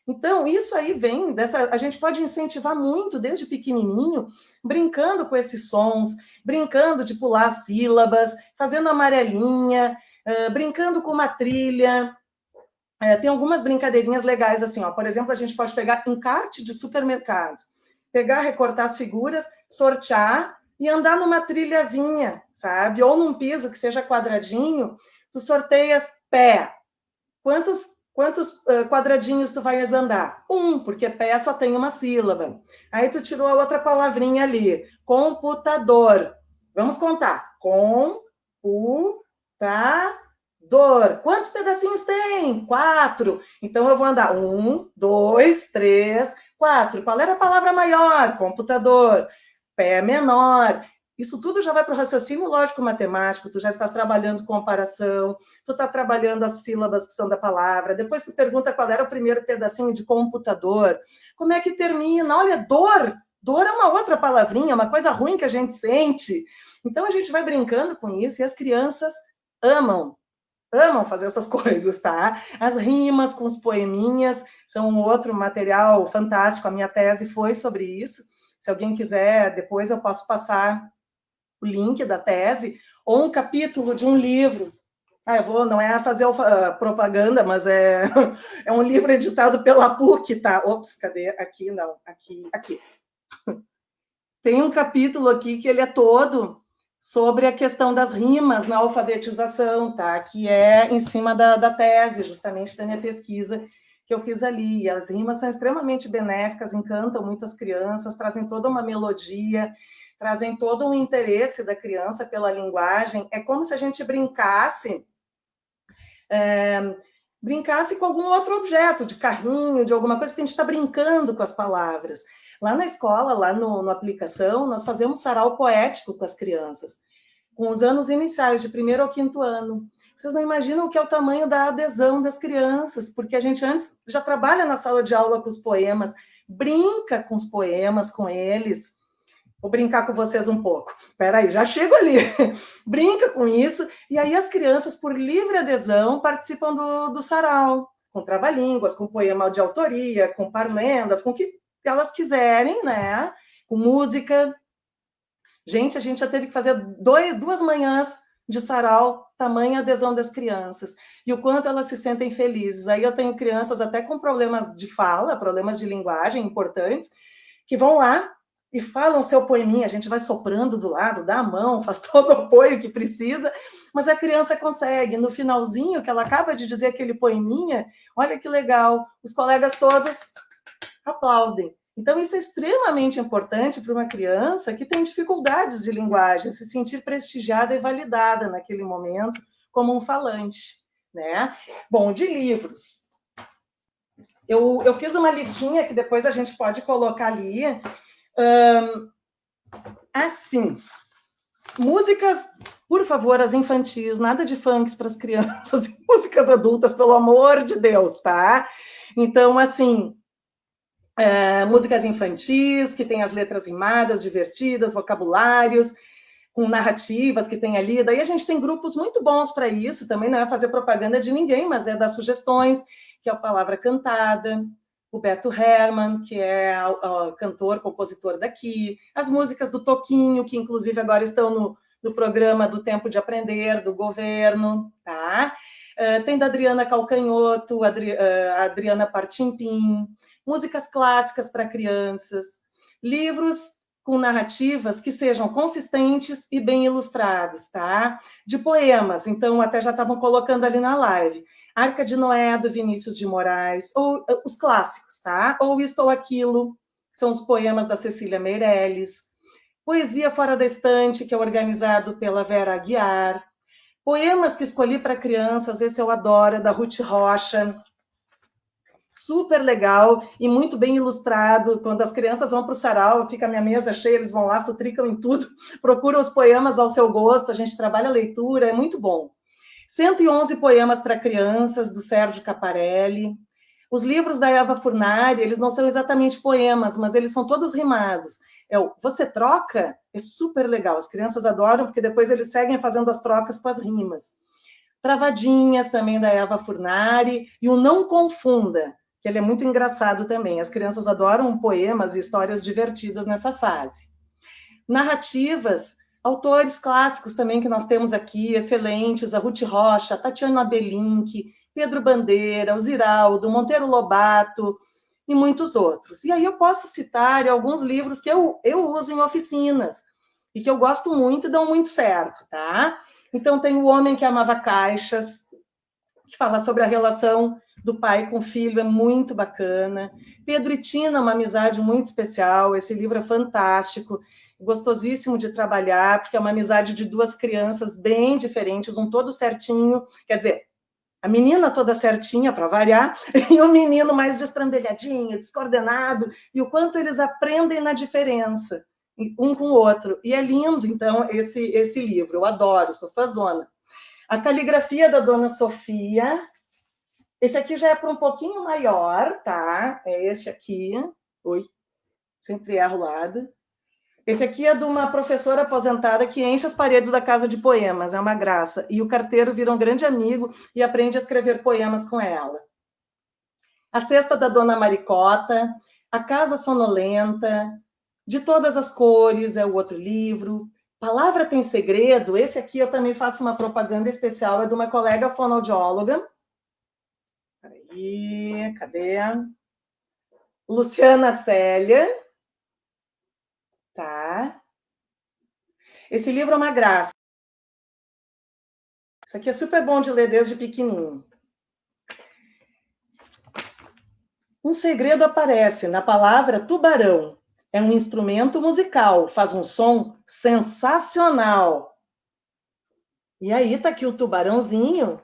Então, isso aí vem a gente pode incentivar muito desde pequenininho, brincando com esses sons, brincando de pular sílabas, fazendo amarelinha, brincando com uma trilha. Tem algumas brincadeirinhas legais, assim, ó. Por exemplo, a gente pode pegar encarte de supermercado, pegar, recortar as figuras, sortear e andar numa trilhazinha, sabe? Ou num piso que seja quadradinho, tu sorteias pé. Quantos quadradinhos tu vais andar? 1, porque pé só tem uma sílaba. Aí tu tirou a outra palavrinha ali. Computador. Vamos contar. Computador. Quantos pedacinhos tem? 4. Então eu vou andar 1, 2, 3, 4. Qual era a palavra maior? Computador. Pé menor. Isso tudo já vai para o raciocínio lógico-matemático, tu já estás trabalhando comparação, tu está trabalhando as sílabas que são da palavra, depois tu pergunta qual era o primeiro pedacinho de computador, como é que termina? Olha, dor é uma outra palavrinha, uma coisa ruim que a gente sente. Então a gente vai brincando com isso e as crianças amam fazer essas coisas, tá? As rimas com os poeminhas são um outro material fantástico, a minha tese foi sobre isso. Se alguém quiser, depois eu posso passar o link da tese, ou um capítulo de um livro. Não é fazer propaganda, mas é um livro editado pela PUC, tá? Ops, cadê? Aqui, não. Aqui. Tem um capítulo aqui que ele é todo sobre a questão das rimas na alfabetização, tá? Que é em cima da tese, justamente da minha pesquisa que eu fiz ali. E as rimas são extremamente benéficas, encantam muito as crianças, trazem toda uma melodia, trazem todo um interesse da criança pela linguagem. É como se a gente brincasse com algum outro objeto, de carrinho, de alguma coisa, que a gente está brincando com as palavras. Lá na escola, lá no aplicação, nós fazemos sarau poético com as crianças, com os anos iniciais, de 1º ao 5º ano. Vocês não imaginam o que é o tamanho da adesão das crianças, porque a gente antes já trabalha na sala de aula com os poemas, brinca com os poemas, com eles. Vou brincar com vocês um pouco. Espera aí, já chego ali. Brinca com isso, e aí as crianças, por livre adesão, participam do sarau, com trava-línguas, com poema de autoria, com parlendas, com o que elas quiserem, né? Com música. Gente, a gente já teve que fazer 2 manhãs de sarau, tamanha adesão das crianças, e o quanto elas se sentem felizes. Aí eu tenho crianças até com problemas de fala, problemas de linguagem importantes, que vão lá e falam seu poeminha, a gente vai soprando do lado, dá a mão, faz todo o apoio que precisa, mas a criança consegue, no finalzinho, que ela acaba de dizer aquele poeminha, olha que legal, os colegas todos aplaudem. Então, isso é extremamente importante para uma criança que tem dificuldades de linguagem, se sentir prestigiada e validada naquele momento como um falante, né? Bom, de livros. Eu fiz uma listinha que depois a gente pode colocar ali. Assim, músicas, por favor, as infantis, nada de funks para as crianças, músicas adultas, pelo amor de Deus, tá? Então, assim, músicas infantis, que tem as letras rimadas, divertidas, vocabulários, com narrativas que tem ali. Daí a gente tem grupos muito bons para isso, também não é fazer propaganda de ninguém, mas é dar sugestões, que é a Palavra Cantada, o Beto Herrmann, que é o cantor, compositor daqui, as músicas do Toquinho, que inclusive agora estão no programa do Tempo de Aprender, do governo, tá? Tem da Adriana Calcanhoto, a Adriana Partimpim, músicas clássicas para crianças, livros com narrativas que sejam consistentes e bem ilustrados, tá? De poemas, então até já estavam colocando ali na live. Arca de Noé, do Vinícius de Moraes, ou os clássicos, tá? Ou Isto ou Aquilo, que são os poemas da Cecília Meirelles. Poesia Fora da Estante, que é organizado pela Vera Aguiar. Poemas que escolhi para crianças, esse eu adoro, da Ruth Rocha. Super legal e muito bem ilustrado. Quando as crianças vão para o sarau, fica a minha mesa cheia, eles vão lá, futricam em tudo, procuram os poemas ao seu gosto, a gente trabalha a leitura, é muito bom. 111 poemas para crianças, do Sérgio Caparelli. Os livros da Eva Furnari, eles não são exatamente poemas, mas eles são todos rimados. Você Troca? É super legal, as crianças adoram, porque depois eles seguem fazendo as trocas com as rimas. Travadinhas, também da Eva Furnari, e o Não Confunda, que ele é muito engraçado também. As crianças adoram poemas e histórias divertidas nessa fase. Narrativas, autores clássicos também que nós temos aqui, excelentes, a Ruth Rocha, a Tatiana Belink, Pedro Bandeira, o Ziraldo, Monteiro Lobato e muitos outros. E aí eu posso citar alguns livros que eu uso em oficinas e que eu gosto muito e dão muito certo, tá? Então tem O Homem que Amava Caixas, que fala sobre a relação do pai com o filho, é muito bacana. Pedro e Tina, uma amizade muito especial, esse livro é fantástico, gostosíssimo de trabalhar, porque é uma amizade de duas crianças bem diferentes, um todo certinho, quer dizer, a menina toda certinha, para variar, e o menino mais destrambelhadinho, descoordenado, e o quanto eles aprendem na diferença, um com o outro. E é lindo, então, esse livro, eu adoro, sou fãzona. A Caligrafia da Dona Sofia, esse aqui já é para um pouquinho maior, tá? É este aqui. Oi, sempre erro o lado. Esse aqui é de uma professora aposentada que enche as paredes da casa de poemas, é uma graça. E o carteiro vira um grande amigo e aprende a escrever poemas com ela. A Cesta da Dona Maricota, A Casa Sonolenta, De Todas as Cores é o outro livro. Palavra Tem Segredo, esse aqui eu também faço uma propaganda especial, é de uma colega fonoaudióloga. Peraí, cadê? Luciana Célia. Tá? Esse livro é uma graça. Isso aqui é super bom de ler desde pequenininho. Um segredo aparece na palavra tubarão. É um instrumento musical, faz um som sensacional. E aí tá aqui o tubarãozinho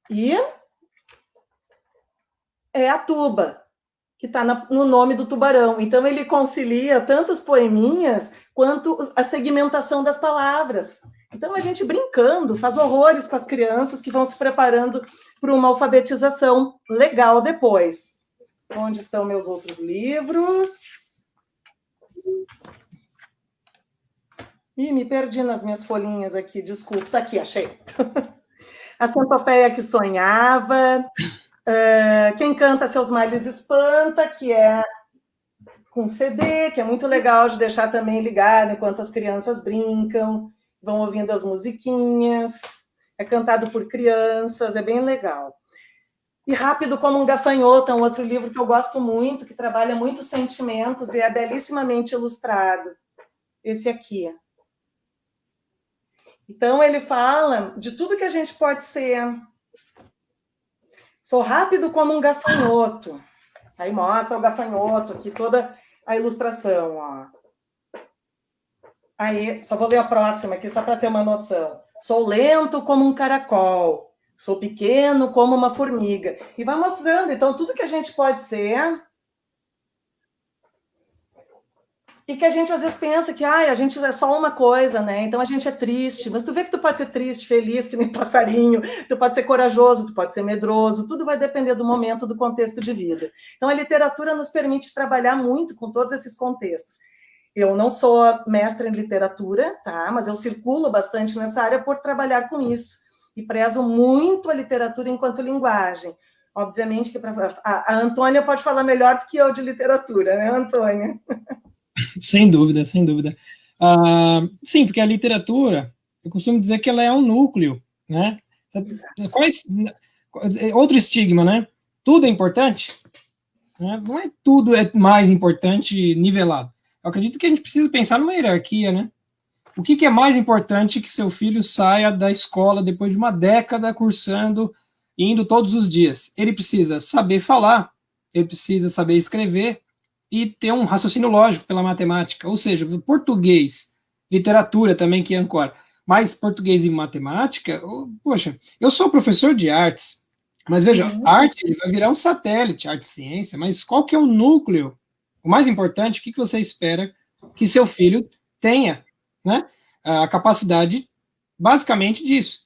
e é a tuba, que está no nome do tubarão. Então, ele concilia tanto os poeminhas quanto a segmentação das palavras. Então, Então, a gente brincando faz horrores com as crianças que vão se preparando para uma alfabetização legal depois. Onde estão meus outros livros? Ih, me perdi nas minhas folhinhas aqui, desculpa. Tá aqui, achei. A Centopeia que Sonhava, Quem Canta Seus Males Espanta, que é com CD, que é muito legal de deixar também ligado enquanto as crianças brincam, vão ouvindo as musiquinhas, é cantado por crianças, é bem legal. E Rápido como um Gafanhoto, é um outro livro que eu gosto muito, que trabalha muitos sentimentos e é belíssimamente ilustrado. Esse aqui. Então, ele fala de tudo que a gente pode ser. Sou rápido como um gafanhoto. Aí mostra o gafanhoto aqui, toda a ilustração, ó. Aí, só vou ler a próxima aqui, só para ter uma noção. Sou lento como um caracol. Sou pequeno como uma formiga. E vai mostrando, então, tudo que a gente pode ser. E que a gente, às vezes, pensa que a gente é só uma coisa, né? Então, a gente é triste. Mas tu vê que tu pode ser triste, feliz, que nem passarinho. Tu pode ser corajoso, tu pode ser medroso. Tudo vai depender do momento, do contexto de vida. Então, a literatura nos permite trabalhar muito com todos esses contextos. Eu não sou mestra em literatura, tá? Mas eu circulo bastante nessa área por trabalhar com isso. E prezo muito a literatura enquanto linguagem. Obviamente que a Antônia pode falar melhor do que eu de literatura, né, Antônia? Sem dúvida, sem dúvida. Sim, porque a literatura, eu costumo dizer que ela é um núcleo, né? Outro estigma, né? Tudo é importante? Né? Não é tudo é mais importante nivelado. Eu acredito que a gente precisa pensar numa hierarquia, né? O que é mais importante que seu filho saia da escola depois de uma década cursando, indo todos os dias? Ele precisa saber falar, ele precisa saber escrever e ter um raciocínio lógico pela matemática. Ou seja, português, literatura também, que é ancora, mas português e matemática, poxa, eu sou professor de artes, mas veja, arte vai virar um satélite, arte e ciência, mas qual que é o núcleo? O mais importante, o que você espera que seu filho tenha, né? A capacidade, basicamente, disso.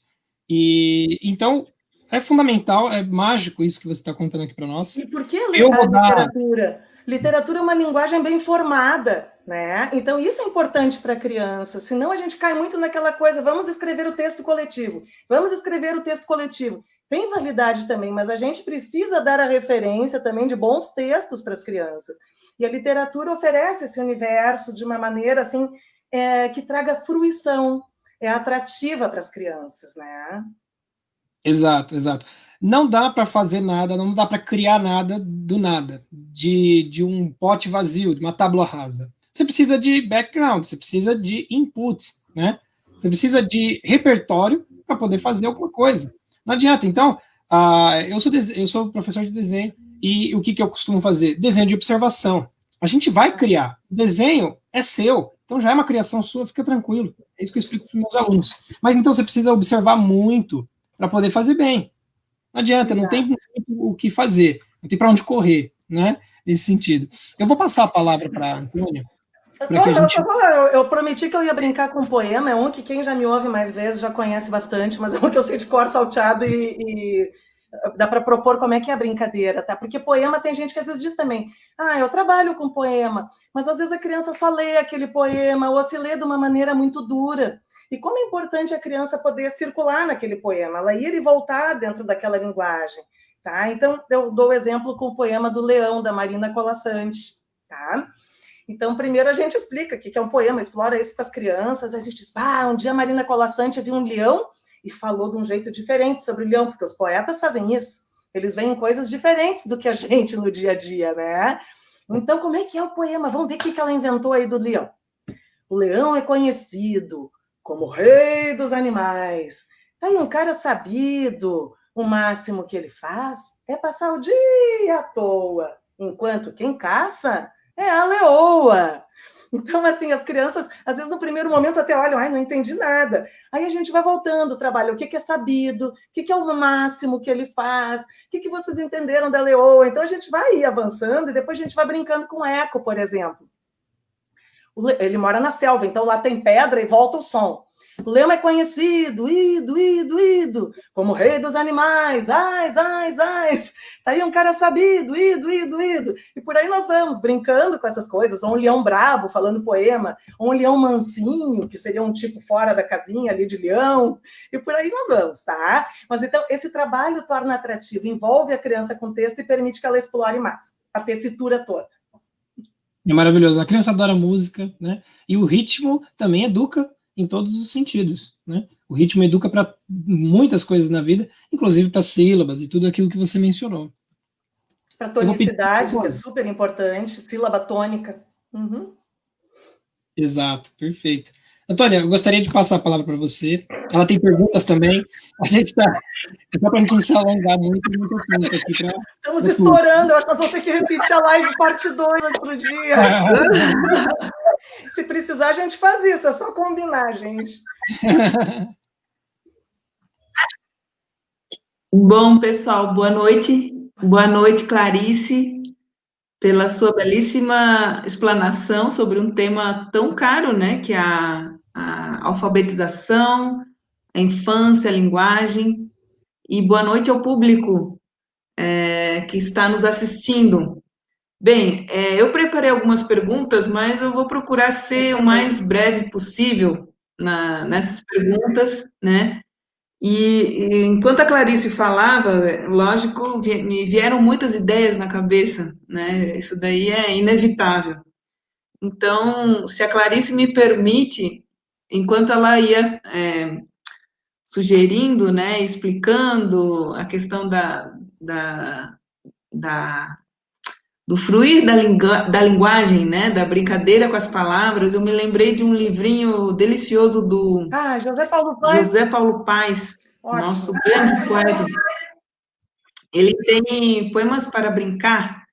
E então é fundamental, é mágico isso que você está contando aqui para nós. E por que a literatura? Literatura é uma linguagem bem formada, né? Então isso é importante para a criança. Senão a gente cai muito naquela coisa, vamos escrever o texto coletivo. Vamos escrever o texto coletivo. Tem validade também, mas a gente precisa dar a referência também de bons textos para as crianças. E a literatura oferece esse universo de uma maneira assim que traga fruição, é atrativa para as crianças, né? Exato, exato. Não dá para fazer nada, não dá para criar nada do nada, de um pote vazio, de uma tábua rasa. Você precisa de background, você precisa de inputs, né? Você precisa de repertório para poder fazer alguma coisa. Não adianta. Então, eu sou professor de desenho e o que eu costumo fazer? Desenho de observação. A gente vai criar. O desenho é seu, então já é uma criação sua, fica tranquilo. É isso que eu explico para os meus alunos. Mas então você precisa observar muito para poder fazer bem. Não adianta, não tem o que fazer, não tem para onde correr, né? Nesse sentido. Eu vou passar a palavra para a Antônia. Eu prometi que eu ia brincar com um poema, é um que quem já me ouve mais vezes já conhece bastante, mas é um que eu sei de cor salteado e dá para propor como é que é a brincadeira, tá? Porque poema tem gente que às vezes diz também, eu trabalho com poema, mas às vezes a criança só lê aquele poema ou se lê de uma maneira muito dura. E como é importante a criança poder circular naquele poema, ela ir e voltar dentro daquela linguagem, tá? Então, eu dou o exemplo com o poema do Leão, da Marina Colasanti, tá? Então, primeiro a gente explica o que é um poema, explora isso para as crianças, a gente diz, um dia a Marina Colasanti viu um leão e falou de um jeito diferente sobre o leão, porque os poetas fazem isso, eles veem coisas diferentes do que a gente no dia a dia, né? Então, como é que é o poema? Vamos ver o que ela inventou aí do leão. O leão é conhecido como o rei dos animais. Tá aí um cara sabido, o máximo que ele faz é passar o dia à toa, enquanto quem caça é a leoa. Então, assim, as crianças, às vezes, no primeiro momento até olham, não entendi nada. Aí a gente vai voltando, trabalha o que é sabido, o que é o máximo que ele faz, o que vocês entenderam da leoa. Então, a gente vai avançando e depois a gente vai brincando com o eco, por exemplo. Ele mora na selva, então lá tem pedra e volta o som. O leão é conhecido, ido, como rei dos animais, ais. Tá aí um cara sabido, ido. E por aí nós vamos, brincando com essas coisas. Ou um leão brabo, falando poema. Ou um leão mansinho, que seria um tipo fora da casinha ali de leão. E por aí nós vamos, tá? Mas então, esse trabalho torna atrativo, envolve a criança com texto e permite que ela explore mais a tessitura toda. É maravilhoso. A criança adora música, né? E o ritmo também educa em todos os sentidos, né? O ritmo educa para muitas coisas na vida, inclusive para sílabas e tudo aquilo que você mencionou. Para tonicidade, que é super importante, sílaba tônica. Uhum. Exato, perfeito. Antônia, eu gostaria de passar a palavra para você. Ela tem perguntas também. A gente está... Só para a gente não se alongar muito tempo aqui. Estamos estourando, eu acho que nós vamos ter que repetir a live parte 2 outro dia. Se precisar, a gente faz isso, é só combinar, gente. Bom, pessoal, boa noite. Boa noite, Clarice, pela sua belíssima explanação sobre um tema tão caro, né, que é a alfabetização, a infância, a linguagem. E boa noite ao público que está nos assistindo. Bem, eu preparei algumas perguntas, mas eu vou procurar ser o mais breve possível nessas perguntas, né? E enquanto a Clarice falava, lógico, me vieram muitas ideias na cabeça, né? Isso daí é inevitável. Então, se a Clarice me permite, enquanto ela ia sugerindo, né, explicando a questão do fruir da linguagem, né, da brincadeira com as palavras, eu me lembrei de um livrinho delicioso do José Paulo Paes. José Paulo Paes, nosso grande poeta. Ele tem Poemas para Brincar.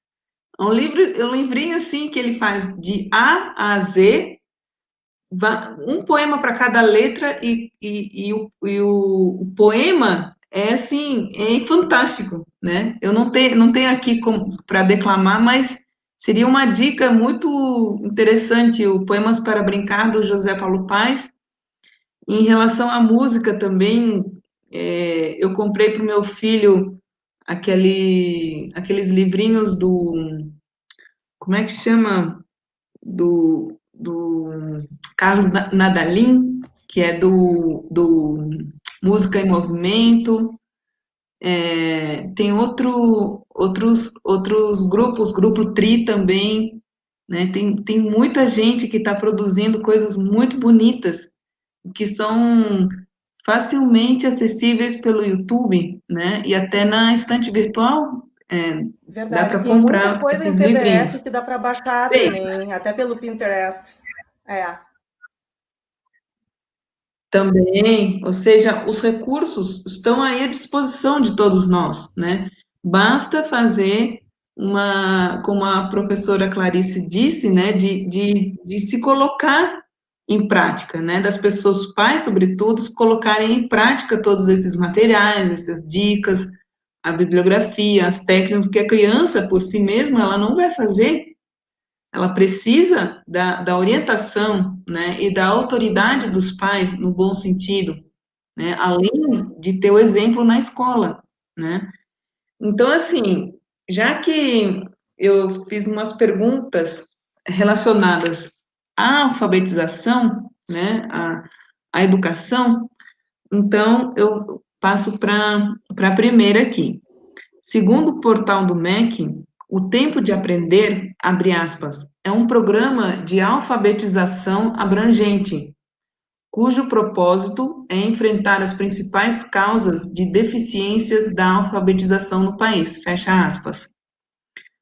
É um livrinho assim que ele faz de A a Z, um poema para cada letra e o poema é assim, é fantástico, né? Eu não tenho aqui para declamar, mas seria uma dica muito interessante, o Poemas para Brincar, do José Paulo Paes. Em relação à música também, eu comprei para o meu filho aqueles livrinhos como é que chama? Do Carlos Nadalim, que é do Música em Movimento. Tem outros grupos, Grupo Tri também, né? Tem muita gente que está produzindo coisas muito bonitas, que são facilmente acessíveis pelo YouTube, né? E até na estante virtual dá para comprar muita coisa esses em PDF livrinhos. que dá para baixar também, até pelo Pinterest. Também, ou seja, os recursos estão aí à disposição de todos nós, né? Basta fazer como a professora Clarice disse, né, de se colocar em prática, né, das pessoas, os pais, sobretudo, colocarem em prática todos esses materiais, essas dicas, a bibliografia, as técnicas, porque a criança, por si mesma, ela não vai fazer. Ela precisa da orientação, né, e da autoridade dos pais, no bom sentido, né, além de ter o exemplo na escola, né. Então, assim, já que eu fiz umas perguntas relacionadas à alfabetização, né, à educação, então eu passo para a primeira aqui. Segundo o portal do MEC, o Tempo de Aprender, abre aspas, é um programa de alfabetização abrangente, cujo propósito é enfrentar as principais causas de deficiências da alfabetização no país, fecha aspas.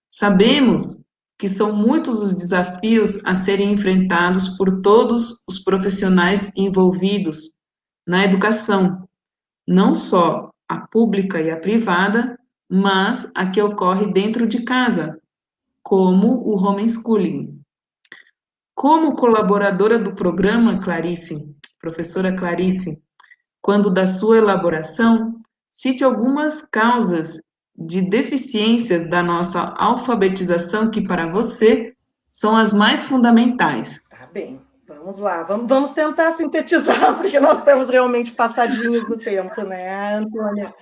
Sabemos que são muitos os desafios a serem enfrentados por todos os profissionais envolvidos na educação, não só a pública e a privada, mas a que ocorre dentro de casa, como o homeschooling. Como colaboradora do programa, professora Clarice, quando da sua elaboração, cite algumas causas de deficiências da nossa alfabetização que, para você, são as mais fundamentais. Tá bem, Vamos lá, vamos tentar sintetizar, porque nós estamos realmente passadinhos do tempo, né, Antônia?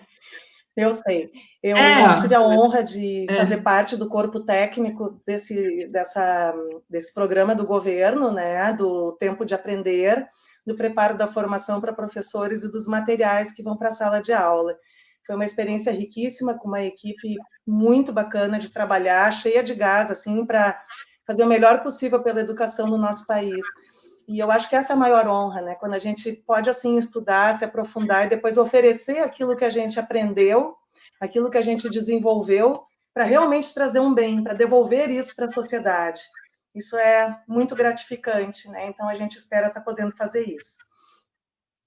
Eu sei. Eu tive a honra de fazer parte do corpo técnico desse programa do governo, né, do Tempo de Aprender, do preparo da formação para professores e dos materiais que vão para a sala de aula. Foi uma experiência riquíssima, com uma equipe muito bacana de trabalhar, cheia de gás, assim, para fazer o melhor possível pela educação no nosso país. E eu acho que essa é a maior honra, né? Quando a gente pode, assim, estudar, se aprofundar e depois oferecer aquilo que a gente aprendeu, aquilo que a gente desenvolveu, para realmente trazer um bem, para devolver isso para a sociedade. Isso é muito gratificante, né? Então, a gente espera estar podendo fazer isso.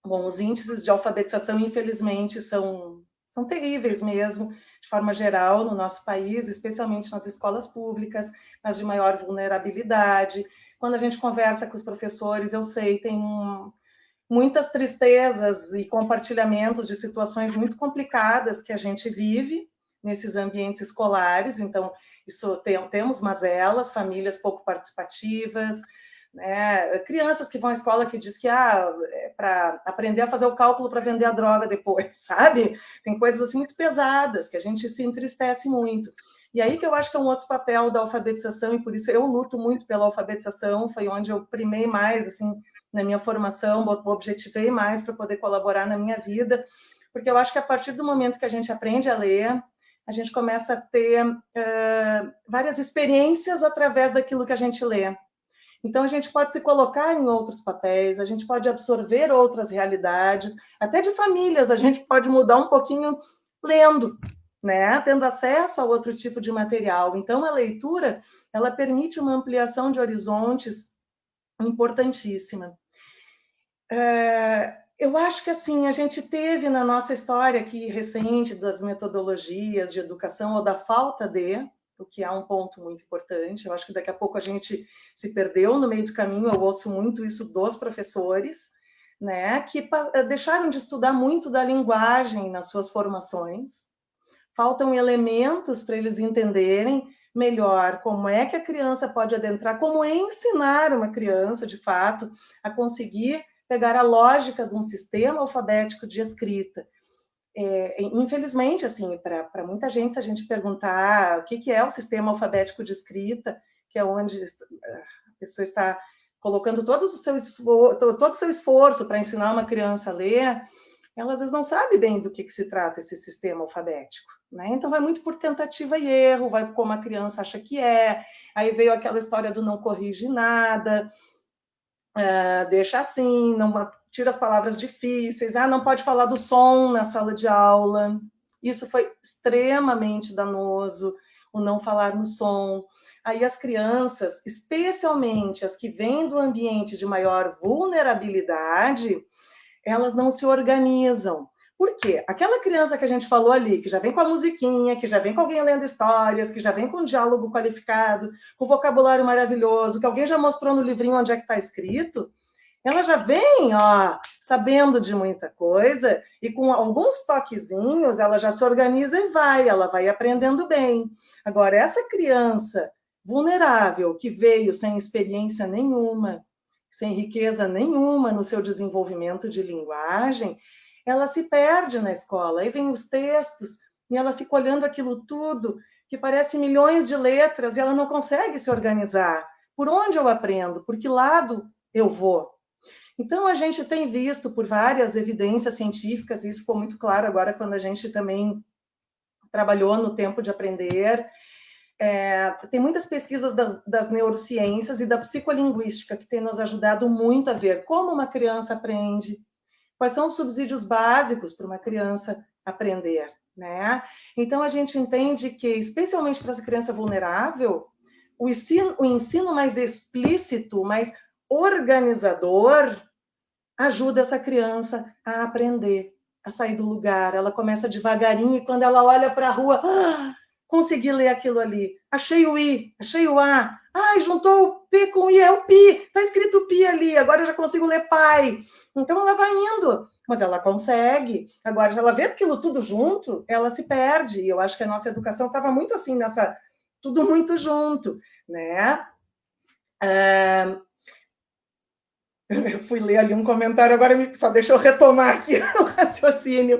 Bom, os índices de alfabetização, infelizmente, são terríveis mesmo, de forma geral, no nosso país, especialmente nas escolas públicas, nas de maior vulnerabilidade. Quando a gente conversa com os professores, eu sei, tem muitas tristezas e compartilhamentos de situações muito complicadas que a gente vive nesses ambientes escolares. Então, isso temos mazelas, famílias pouco participativas, né? Crianças que vão à escola que diz que é para aprender a fazer o cálculo para vender a droga depois, sabe? Tem coisas assim muito pesadas que a gente se entristece muito. E aí que eu acho que é um outro papel da alfabetização, e por isso eu luto muito pela alfabetização, foi onde eu primei mais, assim, na minha formação, objetivei mais para poder colaborar na minha vida, porque eu acho que a partir do momento que a gente aprende a ler, a gente começa a ter várias experiências através daquilo que a gente lê. Então, a gente pode se colocar em outros papéis, a gente pode absorver outras realidades, até de famílias, a gente pode mudar um pouquinho lendo, né? Tendo acesso a outro tipo de material. Então, a leitura, ela permite uma ampliação de horizontes importantíssima. Eu acho que, assim, a gente teve na nossa história aqui recente das metodologias de educação ou da falta de, o que é um ponto muito importante. Eu acho que daqui a pouco a gente se perdeu no meio do caminho. Eu ouço muito isso dos professores, né, que deixaram de estudar muito da linguagem nas suas formações. Faltam elementos para eles entenderem melhor como é que a criança pode adentrar, como é ensinar uma criança, de fato, a conseguir pegar a lógica de um sistema alfabético de escrita. Infelizmente, assim, para muita gente, se a gente perguntar o que é o sistema alfabético de escrita, que é onde a pessoa está colocando todo o seu esforço para ensinar uma criança a ler, ela às vezes não sabe bem do que se trata esse sistema alfabético, né? Então vai muito por tentativa e erro, vai como a criança acha que é, aí veio aquela história do não corrige nada, deixa assim, não tira as palavras difíceis, não pode falar do som na sala de aula. Isso foi extremamente danoso, o não falar no som. Aí as crianças, especialmente as que vêm do ambiente de maior vulnerabilidade, elas não se organizam. Por quê? Aquela criança que a gente falou ali, que já vem com a musiquinha, que já vem com alguém lendo histórias, que já vem com um diálogo qualificado, com vocabulário maravilhoso, que alguém já mostrou no livrinho onde é que está escrito, ela já vem, sabendo de muita coisa, e com alguns toquezinhos, ela já se organiza e ela vai aprendendo bem. Agora, essa criança vulnerável, que veio sem experiência nenhuma, sem riqueza nenhuma no seu desenvolvimento de linguagem, ela se perde na escola. Aí vem os textos, e ela fica olhando aquilo tudo, que parece milhões de letras, e ela não consegue se organizar. Por onde eu aprendo? Por que lado eu vou? Então, a gente tem visto por várias evidências científicas, e isso ficou muito claro agora quando a gente também trabalhou no Tempo de Aprender. Tem muitas pesquisas das neurociências e da psicolinguística que têm nos ajudado muito a ver como uma criança aprende, quais são os subsídios básicos para uma criança aprender, né? Então, a gente entende que, especialmente para essa criança vulnerável, o ensino mais explícito, mais organizador, ajuda essa criança a aprender, a sair do lugar. Ela começa devagarinho e quando ela olha para a rua, consegui ler aquilo ali. Achei o I, achei o A. Juntou o P com o I, é o Pi. Está escrito Pi ali, agora eu já consigo ler pai. Então ela vai indo, mas ela consegue. Agora, se ela vê aquilo tudo junto, ela se perde. E eu acho que a nossa educação estava muito assim, tudo muito junto, né? Eu fui ler ali um comentário, agora só deixa eu retomar aqui o raciocínio.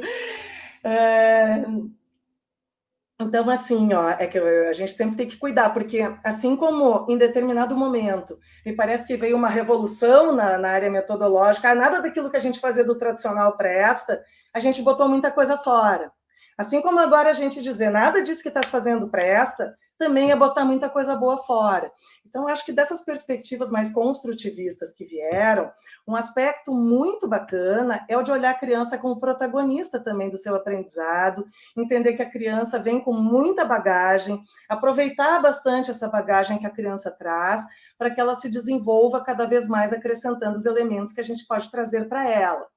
Então, assim, ó, é que a gente sempre tem que cuidar, porque assim como em determinado momento, me parece que veio uma revolução na área metodológica, nada daquilo que a gente fazia do tradicional presta, a gente botou muita coisa fora. Assim como agora a gente dizer nada disso que está fazendo presta, também é botar muita coisa boa fora. Então, acho que dessas perspectivas mais construtivistas que vieram, um aspecto muito bacana é o de olhar a criança como protagonista também do seu aprendizado, entender que a criança vem com muita bagagem, aproveitar bastante essa bagagem que a criança traz, para que ela se desenvolva cada vez mais, acrescentando os elementos que a gente pode trazer para ela.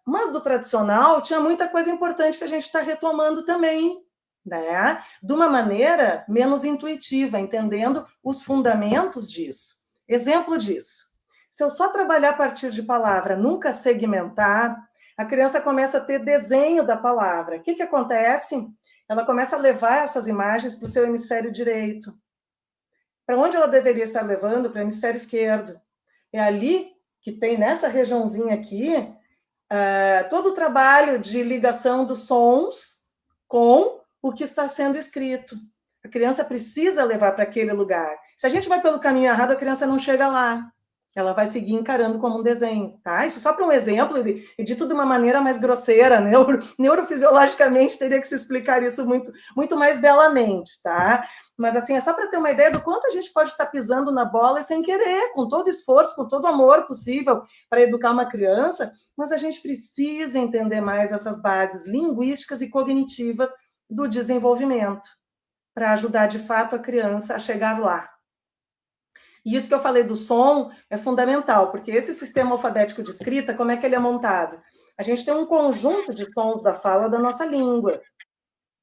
Mas do tradicional tinha muita coisa importante que a gente está retomando também, né? De uma maneira menos intuitiva, entendendo os fundamentos disso. Exemplo disso. Se eu só trabalhar a partir de palavra, nunca segmentar, a criança começa a ter desenho da palavra. O que acontece? Ela começa a levar essas imagens para o seu hemisfério direito. Para onde ela deveria estar levando? Para o hemisfério esquerdo. É ali que tem, nessa regiãozinha aqui, todo o trabalho de ligação dos sons com o que está sendo escrito. A criança precisa levar para aquele lugar. Se a gente vai pelo caminho errado, a criança não chega lá. Ela vai seguir encarando como um desenho, tá? Isso só para um exemplo, e dito de uma maneira mais grosseira, neurofisiologicamente teria que se explicar isso muito, muito mais belamente, tá? Mas, assim, é só para ter uma ideia do quanto a gente pode estar pisando na bola e sem querer, com todo esforço, com todo amor possível para educar uma criança, mas a gente precisa entender mais essas bases linguísticas e cognitivas do desenvolvimento, para ajudar, de fato, a criança a chegar lá. E isso que eu falei do som é fundamental, porque esse sistema alfabético de escrita, como é que ele é montado? A gente tem um conjunto de sons da fala da nossa língua,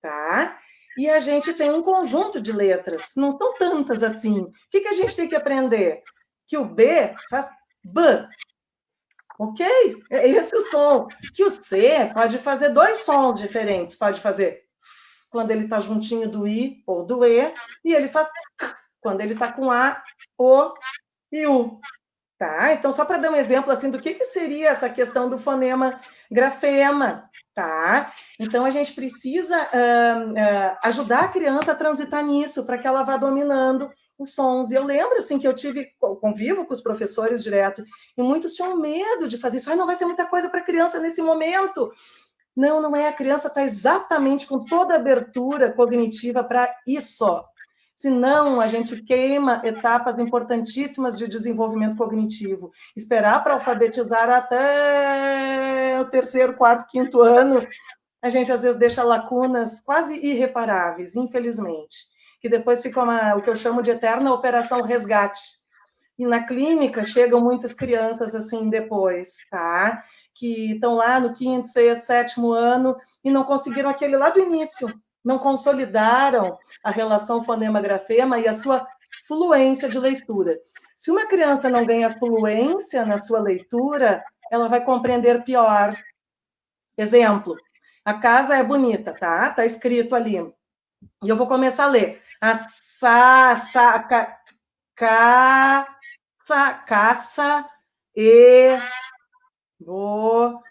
tá? E a gente tem um conjunto de letras, não são tantas assim. O que a gente tem que aprender? Que o B faz B, ok? É esse o som. Que o C pode fazer dois sons diferentes, pode fazer S quando ele está juntinho do I ou do E, e ele faz C quando ele está com A, O e U. Tá? Então, só para dar um exemplo assim do que seria essa questão do fonema grafema, tá? Então, a gente precisa ajudar a criança a transitar nisso, para que ela vá dominando os sons. E eu lembro, assim, que eu convivo com os professores direto, e muitos tinham medo de fazer isso. Ai, não vai ser muita coisa para a criança nesse momento. Não, não é. A criança está exatamente com toda a abertura cognitiva para isso. Senão, a gente queima etapas importantíssimas de desenvolvimento cognitivo. Esperar para alfabetizar até o 3º, 4º, 5º ano, a gente às vezes deixa lacunas quase irreparáveis, infelizmente, que depois fica o que eu chamo de eterna operação resgate. E na clínica chegam muitas crianças assim depois, tá? Que estão lá no 5º, 6º, 7º ano e não conseguiram aquele lá do início, não consolidaram a relação fonema-grafema e a sua fluência de leitura. Se uma criança não ganha fluência na sua leitura, ela vai compreender pior. Exemplo, a casa é bonita, tá? Tá escrito ali. E eu vou começar a ler. Caça, Bom,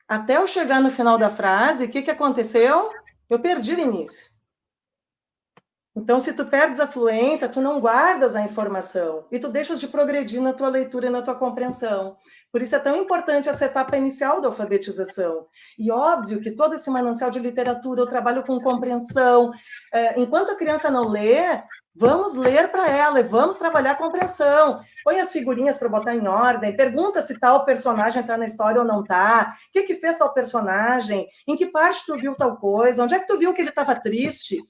até eu chegar no final da frase, o que aconteceu? Eu perdi o início. Então, se tu perdes a fluência, tu não guardas a informação e tu deixas de progredir na tua leitura e na tua compreensão. Por isso é tão importante essa etapa inicial da alfabetização. E óbvio que todo esse manancial de literatura, eu trabalho com compreensão. Enquanto a criança não lê, vamos ler para ela e vamos trabalhar a compreensão. Põe as figurinhas para botar em ordem, pergunta se tal personagem está na história ou não está, o que fez tal personagem, em que parte tu viu tal coisa, onde é que tu viu que ele estava triste,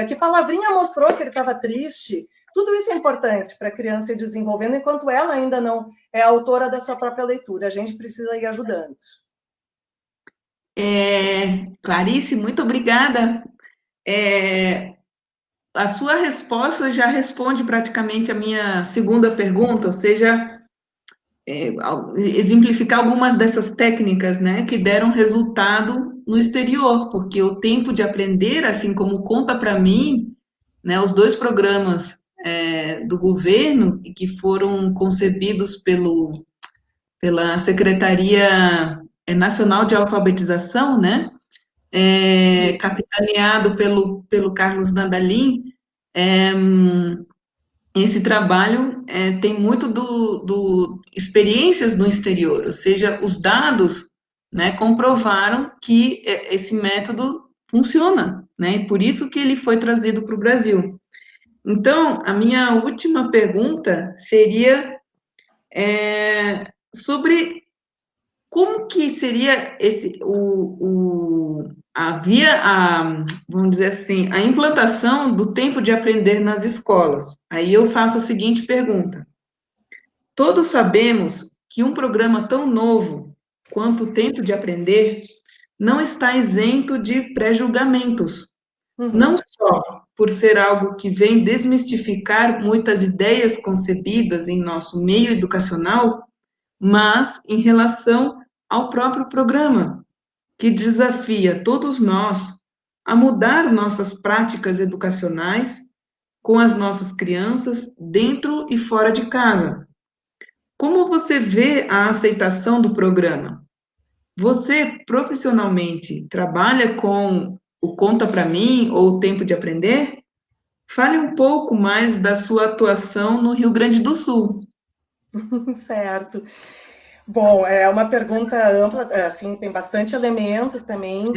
que palavrinha mostrou que ele estava triste. Tudo isso é importante para a criança ir desenvolvendo, enquanto ela ainda não é autora da sua própria leitura. A gente precisa ir ajudando. Clarice, muito obrigada. A sua resposta já responde praticamente a minha segunda pergunta, ou seja, exemplificar algumas dessas técnicas, né, que deram resultado no exterior, porque o tempo de aprender, assim como conta para mim, né, os 2 programas do governo e que foram concebidos pela Secretaria Nacional de Alfabetização, né? Capitaneado pelo Carlos Nandalim. Esse trabalho tem muito do experiências no exterior, ou seja, os dados, né, comprovaram que esse método funciona, né, e por isso que ele foi trazido para o Brasil. Então, a minha última pergunta seria sobre como que seria vamos dizer assim, a implantação do tempo de aprender nas escolas? Aí eu faço a seguinte pergunta: todos sabemos que um programa tão novo quanto o tempo de aprender não está isento de pré-julgamentos, não só por ser algo que vem desmistificar muitas ideias concebidas em nosso meio educacional, mas em relação ao próprio programa, que desafia todos nós a mudar nossas práticas educacionais com as nossas crianças dentro e fora de casa. Como você vê a aceitação do programa? Você profissionalmente trabalha com o Conta Pra Mim ou o Tempo de Aprender? Fale um pouco mais da sua atuação no Rio Grande do Sul. Certo. Bom, é uma pergunta ampla, assim, tem bastante elementos também.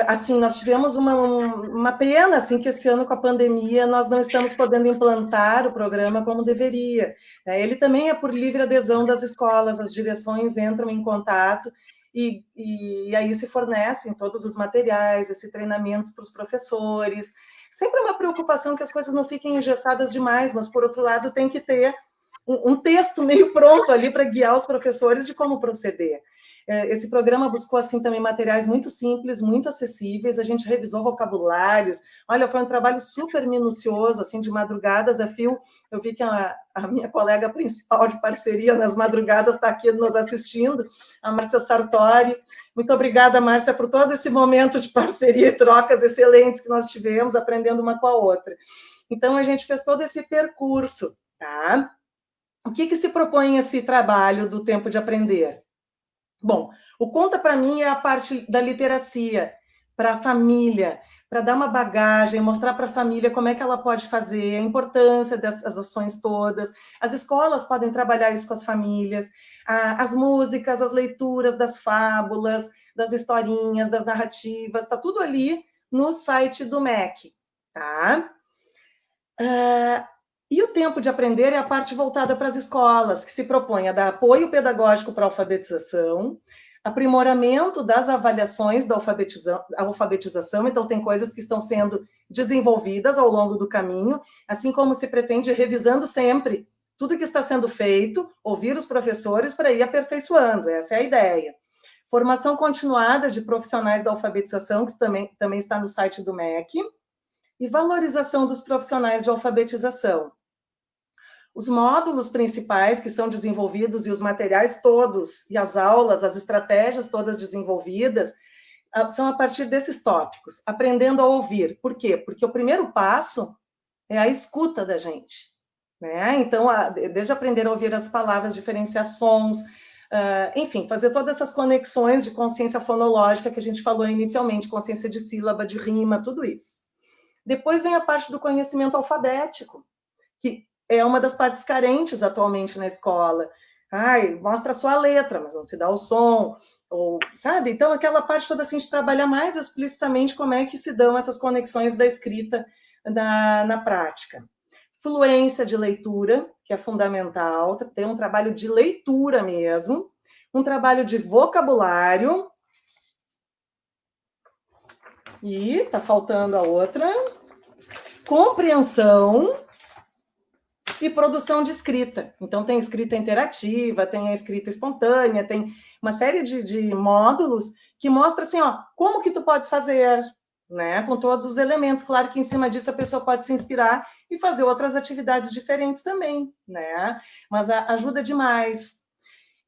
Assim, nós tivemos uma pena, assim, que esse ano com a pandemia nós não estamos podendo implantar o programa como deveria. Ele também é por livre adesão das escolas, as direções entram em contato e aí se fornecem todos os materiais, esse treinamento para os professores. Sempre uma preocupação que as coisas não fiquem engessadas demais, mas, por outro lado, tem que ter um texto meio pronto ali para guiar os professores de como proceder. Esse programa buscou, assim, também materiais muito simples, muito acessíveis, a gente revisou vocabulários, olha, foi um trabalho super minucioso, assim, de madrugadas a fio. Eu vi que a minha colega principal de parceria nas madrugadas está aqui nos assistindo, a Márcia Sartori. Muito obrigada, Márcia, por todo esse momento de parceria e trocas excelentes que nós tivemos, aprendendo uma com a outra. Então, a gente fez todo esse percurso, tá? O que se propõe esse trabalho do tempo de aprender? Bom, o Conta Pra Mim é a parte da literacia, para a família, para dar uma bagagem, mostrar para a família como é que ela pode fazer, a importância dessas ações todas. As escolas podem trabalhar isso com as famílias, as músicas, as leituras das fábulas, das historinhas, das narrativas, está tudo ali no site do MEC, tá? E o tempo de aprender é a parte voltada para as escolas, que se propõe a dar apoio pedagógico para a alfabetização, aprimoramento das avaliações da alfabetização, então tem coisas que estão sendo desenvolvidas ao longo do caminho, assim como se pretende revisando sempre tudo que está sendo feito, ouvir os professores para ir aperfeiçoando, essa é a ideia. Formação continuada de profissionais da alfabetização, que também está no site do MEC, e valorização dos profissionais de alfabetização. Os módulos principais que são desenvolvidos e os materiais todos, e as aulas, as estratégias todas desenvolvidas, são a partir desses tópicos, aprendendo a ouvir. Por quê? Porque o primeiro passo é a escuta da gente, né? Então, desde aprender a ouvir as palavras, diferenciar sons, enfim, fazer todas essas conexões de consciência fonológica que a gente falou inicialmente, consciência de sílaba, de rima, tudo isso. Depois vem a parte do conhecimento alfabético, que é uma das partes carentes atualmente na escola. Mostra só a letra, mas não se dá o som, ou, sabe? Então, aquela parte toda assim, de trabalhar mais explicitamente como é que se dão essas conexões da escrita na prática. Fluência de leitura, que é fundamental, tem um trabalho de leitura mesmo, um trabalho de vocabulário, e está faltando a outra, compreensão e produção de escrita. Então, tem escrita interativa, tem a escrita espontânea, tem uma série de módulos que mostra assim, como que tu podes fazer, né? Com todos os elementos. Claro que em cima disso a pessoa pode se inspirar e fazer outras atividades diferentes também, né? Mas ajuda demais.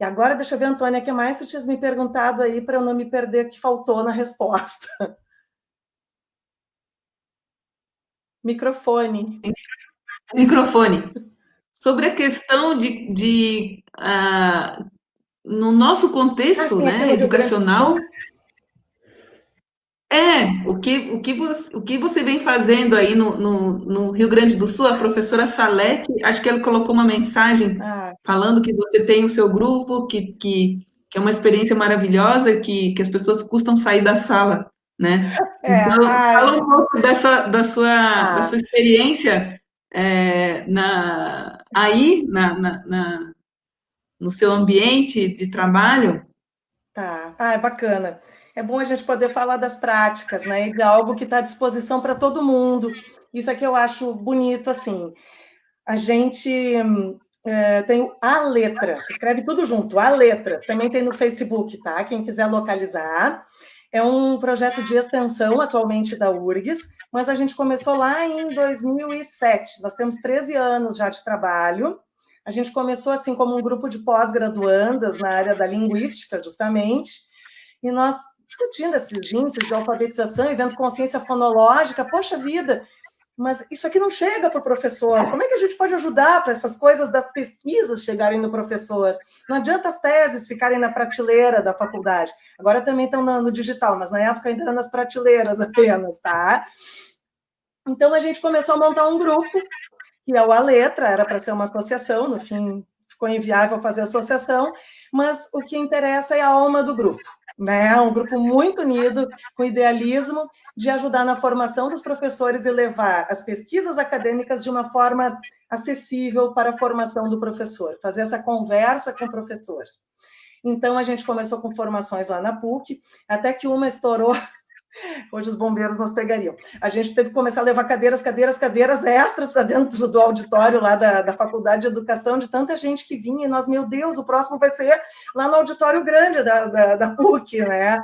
E agora, deixa eu ver, Antônia, o que mais tu tinhas me perguntado aí para eu não me perder que faltou na resposta? Microfone. Microfone. Sobre a questão no nosso contexto, sim, aqui né, no Rio Grande do educacional, Sul. o que você vem fazendo aí no Rio Grande do Sul? A professora Salete, acho que ela colocou uma mensagem Ah, falando que você tem o seu grupo, que é uma experiência maravilhosa, que as pessoas custam sair da sala, né? Então, fala um pouco da tá. sua experiência aí no seu ambiente de trabalho. Tá. Ah, é bacana. É bom a gente poder falar das práticas, né? E de algo que está à disposição para todo mundo. Isso é que eu acho bonito, assim. A gente tem a letra, se escreve tudo junto, a letra. Também tem no Facebook, tá? Quem quiser localizar. É um projeto de extensão atualmente da URGS, mas a gente começou lá em 2007. Nós temos 13 anos já de trabalho. A gente começou assim como um grupo de pós-graduandas na área da linguística, justamente, e nós discutindo esses índices de alfabetização e vendo consciência fonológica. Poxa vida, mas isso aqui não chega para o professor. Como é que a gente pode ajudar para essas coisas das pesquisas chegarem no professor? Não adianta as teses ficarem na prateleira da faculdade. Agora também estão no digital, mas na época ainda eram nas prateleiras apenas, tá? Então a gente começou a montar um grupo, que é o A Letra, era para ser uma associação, no fim ficou inviável fazer associação, mas o que interessa é a alma do grupo, né? Um grupo muito unido, com idealismo, de ajudar na formação dos professores e levar as pesquisas acadêmicas de uma forma acessível para a formação do professor, fazer essa conversa com o professor. Então, a gente começou com formações lá na PUC, até que uma estourou. Hoje os bombeiros nos pegariam. A gente teve que começar a levar cadeiras extras para dentro do auditório lá da Faculdade de Educação, de tanta gente que vinha, e nós, meu Deus, o próximo vai ser lá no auditório grande da PUC, né?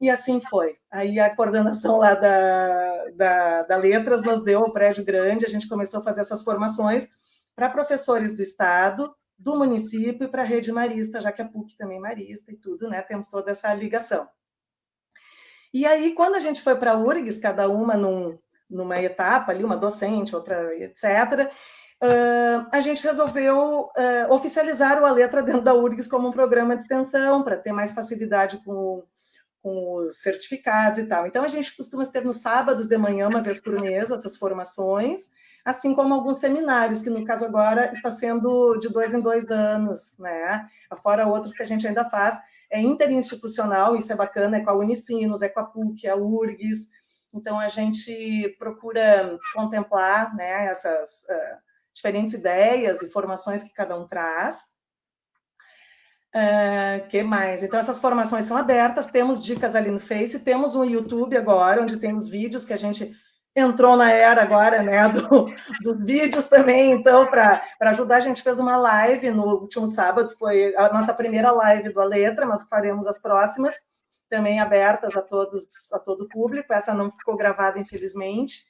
E assim foi. Aí a coordenação lá da Letras nos deu o prédio grande, a gente começou a fazer essas formações para professores do Estado, do município e para a rede marista, já que a PUC também é marista e tudo, né? Temos toda essa ligação. E aí, quando a gente foi para a URGS, cada uma numa etapa ali, uma docente, outra, etc., a gente resolveu oficializar o A Letra dentro da URGS como um programa de extensão, para ter mais facilidade com os certificados e tal. Então, a gente costuma ter nos sábados de manhã, uma vez por mês, essas formações, assim como alguns seminários, que no caso agora está sendo de 2 em 2 anos, né? Fora outros que a gente ainda faz. É interinstitucional, isso é bacana, é com a Unicinos, é com a PUC, a URGS. Então, a gente procura contemplar, né, essas diferentes ideias e formações que cada um traz. Que mais? Então, essas formações são abertas, temos dicas ali no Face, temos um YouTube agora, onde tem os vídeos que a gente entrou na era agora, né, dos vídeos também. Então, para ajudar, a gente fez uma live no último sábado, foi a nossa primeira live do A Letra, mas faremos as próximas, também abertas a todo o público. Essa não ficou gravada, infelizmente.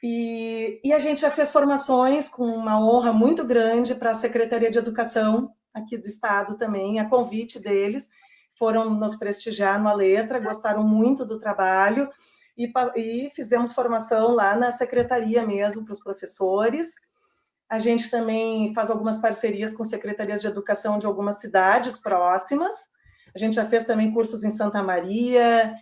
E a gente já fez formações com uma honra muito grande para a Secretaria de Educação aqui do Estado também, a convite deles, foram nos prestigiar no A Letra, gostaram muito do trabalho, e fizemos formação lá na secretaria mesmo para os professores. A gente também faz algumas parcerias com secretarias de educação de algumas cidades próximas. A gente já fez também cursos em Santa Maria,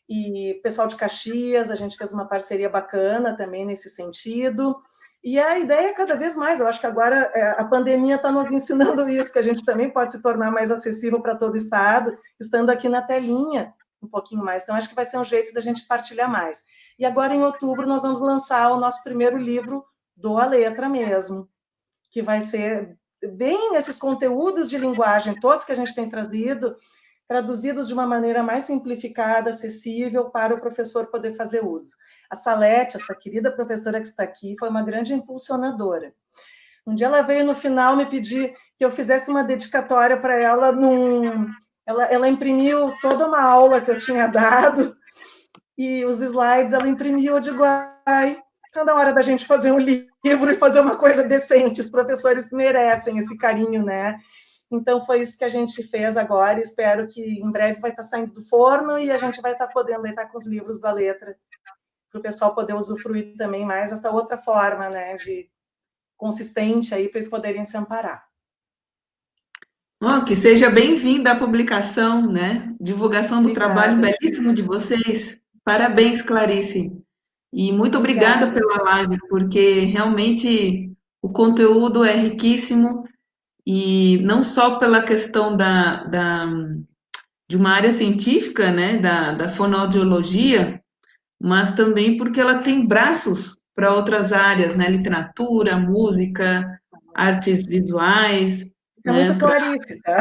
e pessoal de Caxias, a gente fez uma parceria bacana também nesse sentido. E a ideia é cada vez mais, eu acho que agora a pandemia está nos ensinando isso, que a gente também pode se tornar mais acessível para todo o Estado, estando aqui na telinha um pouquinho mais. Então, acho que vai ser um jeito da gente partilhar mais. E agora, em outubro, nós vamos lançar o nosso primeiro livro do A Letra mesmo, que vai ser bem esses conteúdos de linguagem, todos que a gente tem trazido, traduzidos de uma maneira mais simplificada, acessível, para o professor poder fazer uso. A Salete, essa querida professora que está aqui, foi uma grande impulsionadora. Um dia ela veio no final me pedir que eu fizesse uma dedicatória para ela. Ela imprimiu toda uma aula que eu tinha dado, e os slides ela imprimiu. Eu digo, ai, está na hora da gente fazer um livro e fazer uma coisa decente. Os professores merecem esse carinho, né? Então, foi isso que a gente fez agora, e espero que em breve vai estar saindo do forno e a gente vai estar podendo estar com os livros da Letra para o pessoal poder usufruir também mais essa outra forma, né, de consistente aí para eles poderem se amparar. Oh, que seja bem-vinda à publicação, né? Divulgação do trabalho belíssimo de vocês. Parabéns, Clarice. E muito obrigada pela live, porque realmente o conteúdo é riquíssimo, e não só pela questão de uma área científica, né, da fonoaudiologia, mas também porque ela tem braços para outras áreas, né, literatura, música, artes visuais. Isso é muito Clarice, tá?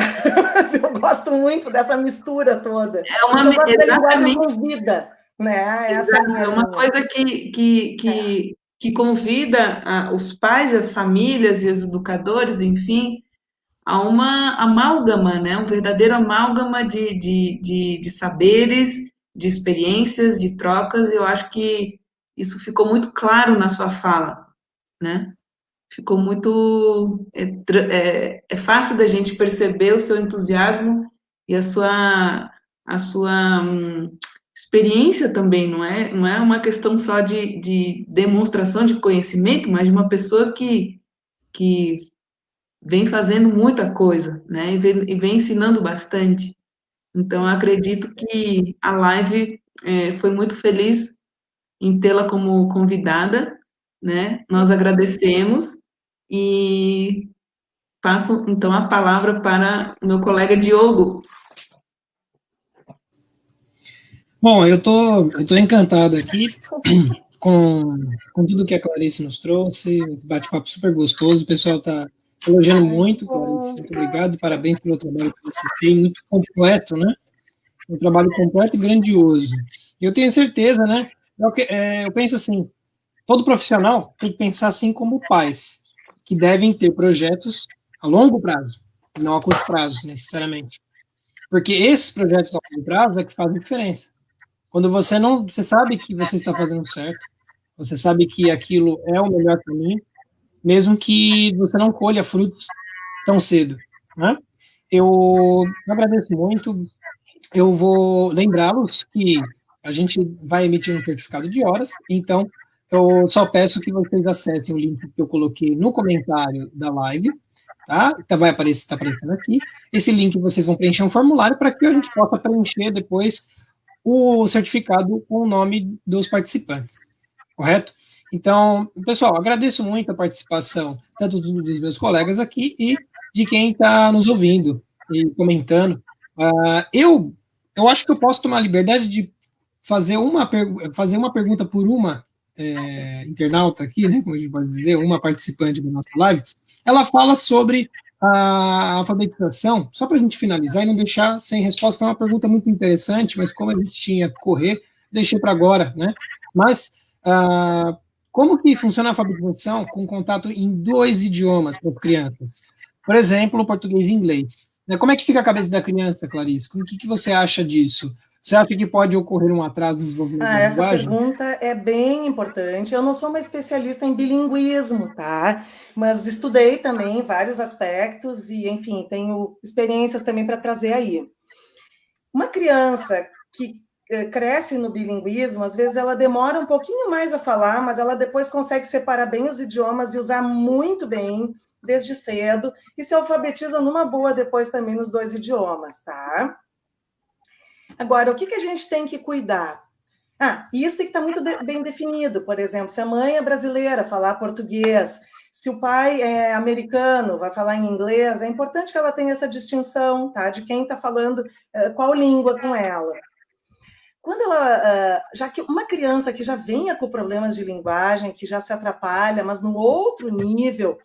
Eu gosto muito dessa mistura toda. É uma, eu gosto exatamente, da linguagem com vida, né? Essa é uma coisa que convida os pais, as famílias e os educadores, enfim, a uma amálgama, né? Um verdadeiro amálgama de saberes, de experiências, de trocas. Eu acho que isso ficou muito claro na sua fala, né? Ficou muito... É fácil da gente perceber o seu entusiasmo e a sua experiência também, não é uma questão só de demonstração de conhecimento, mas de uma pessoa que vem fazendo muita coisa, né, e vem ensinando bastante. Então, eu acredito que a live foi muito feliz em tê-la como convidada, né, nós agradecemos, e passo, então, a palavra para o meu colega Diogo. Bom, eu tô encantado aqui com tudo que a Clarice nos trouxe, esse bate-papo super gostoso, o pessoal está elogiando muito, Clarice, muito obrigado, parabéns pelo trabalho que você tem, muito completo, né? Um trabalho completo e grandioso. Eu tenho certeza, né? Eu penso assim, todo profissional tem que pensar assim como pais, que devem ter projetos a longo prazo, não a curto prazo, necessariamente. Porque esses projetos a longo prazo é que fazem diferença. Quando você sabe que você está fazendo certo, você sabe que aquilo é o melhor caminho, mesmo que você não colha frutos tão cedo, né? Eu agradeço muito. Eu vou lembrá-los que a gente vai emitir um certificado de horas, então eu só peço que vocês acessem o link que eu coloquei no comentário da live, tá? Tá aparecendo aqui. Esse link vocês vão preencher um formulário para que a gente possa preencher depois o certificado com o nome dos participantes, correto? Então, pessoal, agradeço muito a participação tanto dos meus colegas aqui e de quem está nos ouvindo e comentando. Eu acho que eu posso tomar a liberdade de fazer uma pergunta por uma internauta aqui, né, como a gente pode dizer, uma participante da nossa live. Ela fala sobre a alfabetização, só para a gente finalizar e não deixar sem resposta. Foi uma pergunta muito interessante, mas como a gente tinha que correr, deixei para agora, né? Mas como que funciona a alfabetização com contato em 2 idiomas para as crianças? Por exemplo, português e inglês. Como é que fica a cabeça da criança, Clarice? O que você acha disso? Você acha que pode ocorrer um atraso no desenvolvimento da linguagem? Essa pergunta é bem importante. Eu não sou uma especialista em bilinguismo, tá? Mas estudei também vários aspectos e, enfim, tenho experiências também para trazer aí. Uma criança que cresce no bilinguismo, às vezes ela demora um pouquinho mais a falar, mas ela depois consegue separar bem os idiomas e usar muito bem desde cedo e se alfabetiza numa boa depois também nos 2 idiomas, tá? Agora, o que a gente tem que cuidar? Isso tem que estar muito bem definido. Por exemplo, se a mãe é brasileira, falar português. Se o pai é americano, vai falar em inglês. É importante que ela tenha essa distinção, tá? De quem está falando qual língua com ela. Quando ela, já que uma criança que já venha com problemas de linguagem, que já se atrapalha, mas no outro nível,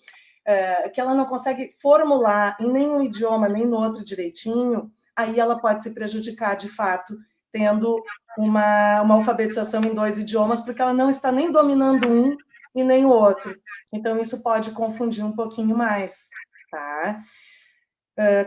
que ela não consegue formular em nenhum idioma, nem no outro direitinho, aí ela pode se prejudicar, de fato, tendo uma alfabetização em 2 idiomas, porque ela não está nem dominando um e nem o outro. Então, isso pode confundir um pouquinho mais, tá?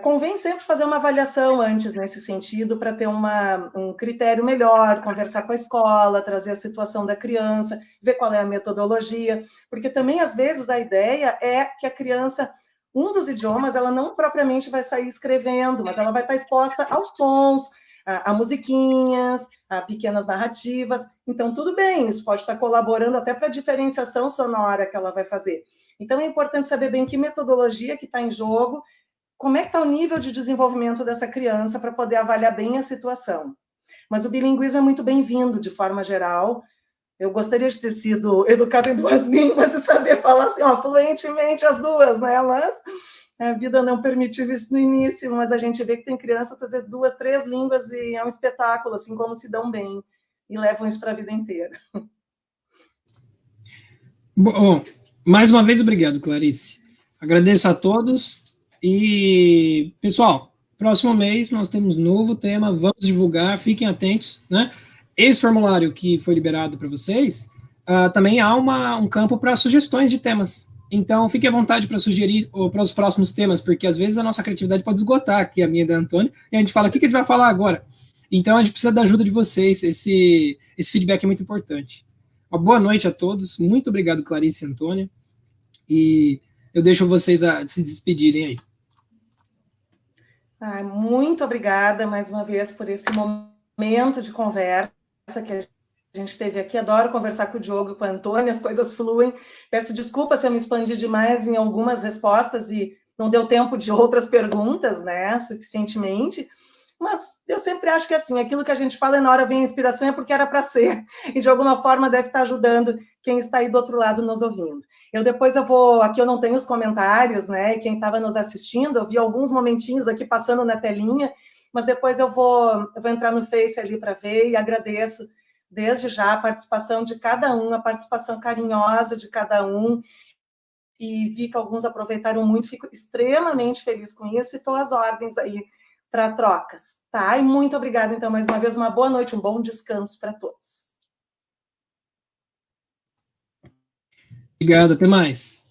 Convém sempre fazer uma avaliação antes nesse sentido, para ter um critério melhor, conversar com a escola, trazer a situação da criança, ver qual é a metodologia, porque também, às vezes, a ideia é que a criança, um dos idiomas, ela não propriamente vai sair escrevendo, mas ela vai estar exposta aos sons, a musiquinhas, a pequenas narrativas. Então, tudo bem, isso pode estar colaborando até para a diferenciação sonora que ela vai fazer. Então, é importante saber bem que metodologia que está em jogo, como é que está o nível de desenvolvimento dessa criança para poder avaliar bem a situação. Mas o bilinguismo é muito bem-vindo, de forma geral. Eu gostaria de ter sido educada em 2 línguas e saber falar assim, fluentemente as 2, né? Mas a vida não permitiu isso no início, mas a gente vê que tem crianças, às vezes, 2, 3 línguas e é um espetáculo, assim, como se dão bem e levam isso para a vida inteira. Bom, mais uma vez, obrigado, Clarice. Agradeço a todos e, pessoal, próximo mês nós temos novo tema, vamos divulgar, fiquem atentos, né? Esse formulário que foi liberado para vocês, também há um campo para sugestões de temas. Então, fique à vontade para sugerir para os próximos temas, porque às vezes a nossa criatividade pode esgotar, aqui a minha e da Antônia, e a gente fala, o que a gente vai falar agora? Então, a gente precisa da ajuda de vocês, esse feedback é muito importante. Uma boa noite a todos, muito obrigado, Clarice e Antônia, e eu deixo vocês se despedirem aí. Muito obrigada, mais uma vez, por esse momento de conversa que a gente teve aqui. Adoro conversar com o Diogo e com a Antônia, as coisas fluem. Peço desculpa se eu me expandi demais em algumas respostas e não deu tempo de outras perguntas, né, suficientemente. Mas eu sempre acho que, assim, aquilo que a gente fala na hora vem a inspiração é porque era para ser. E, de alguma forma, deve estar ajudando quem está aí do outro lado nos ouvindo. Aqui eu não tenho os comentários, né, e quem estava nos assistindo, eu vi alguns momentinhos aqui passando na telinha, mas depois eu vou entrar no Face ali para ver e agradeço desde já a participação de cada um, a participação carinhosa de cada um, e vi que alguns aproveitaram muito, fico extremamente feliz com isso e estou às ordens aí para trocas, tá? E muito obrigada, então, mais uma vez, uma boa noite, um bom descanso para todos. Obrigado, até mais.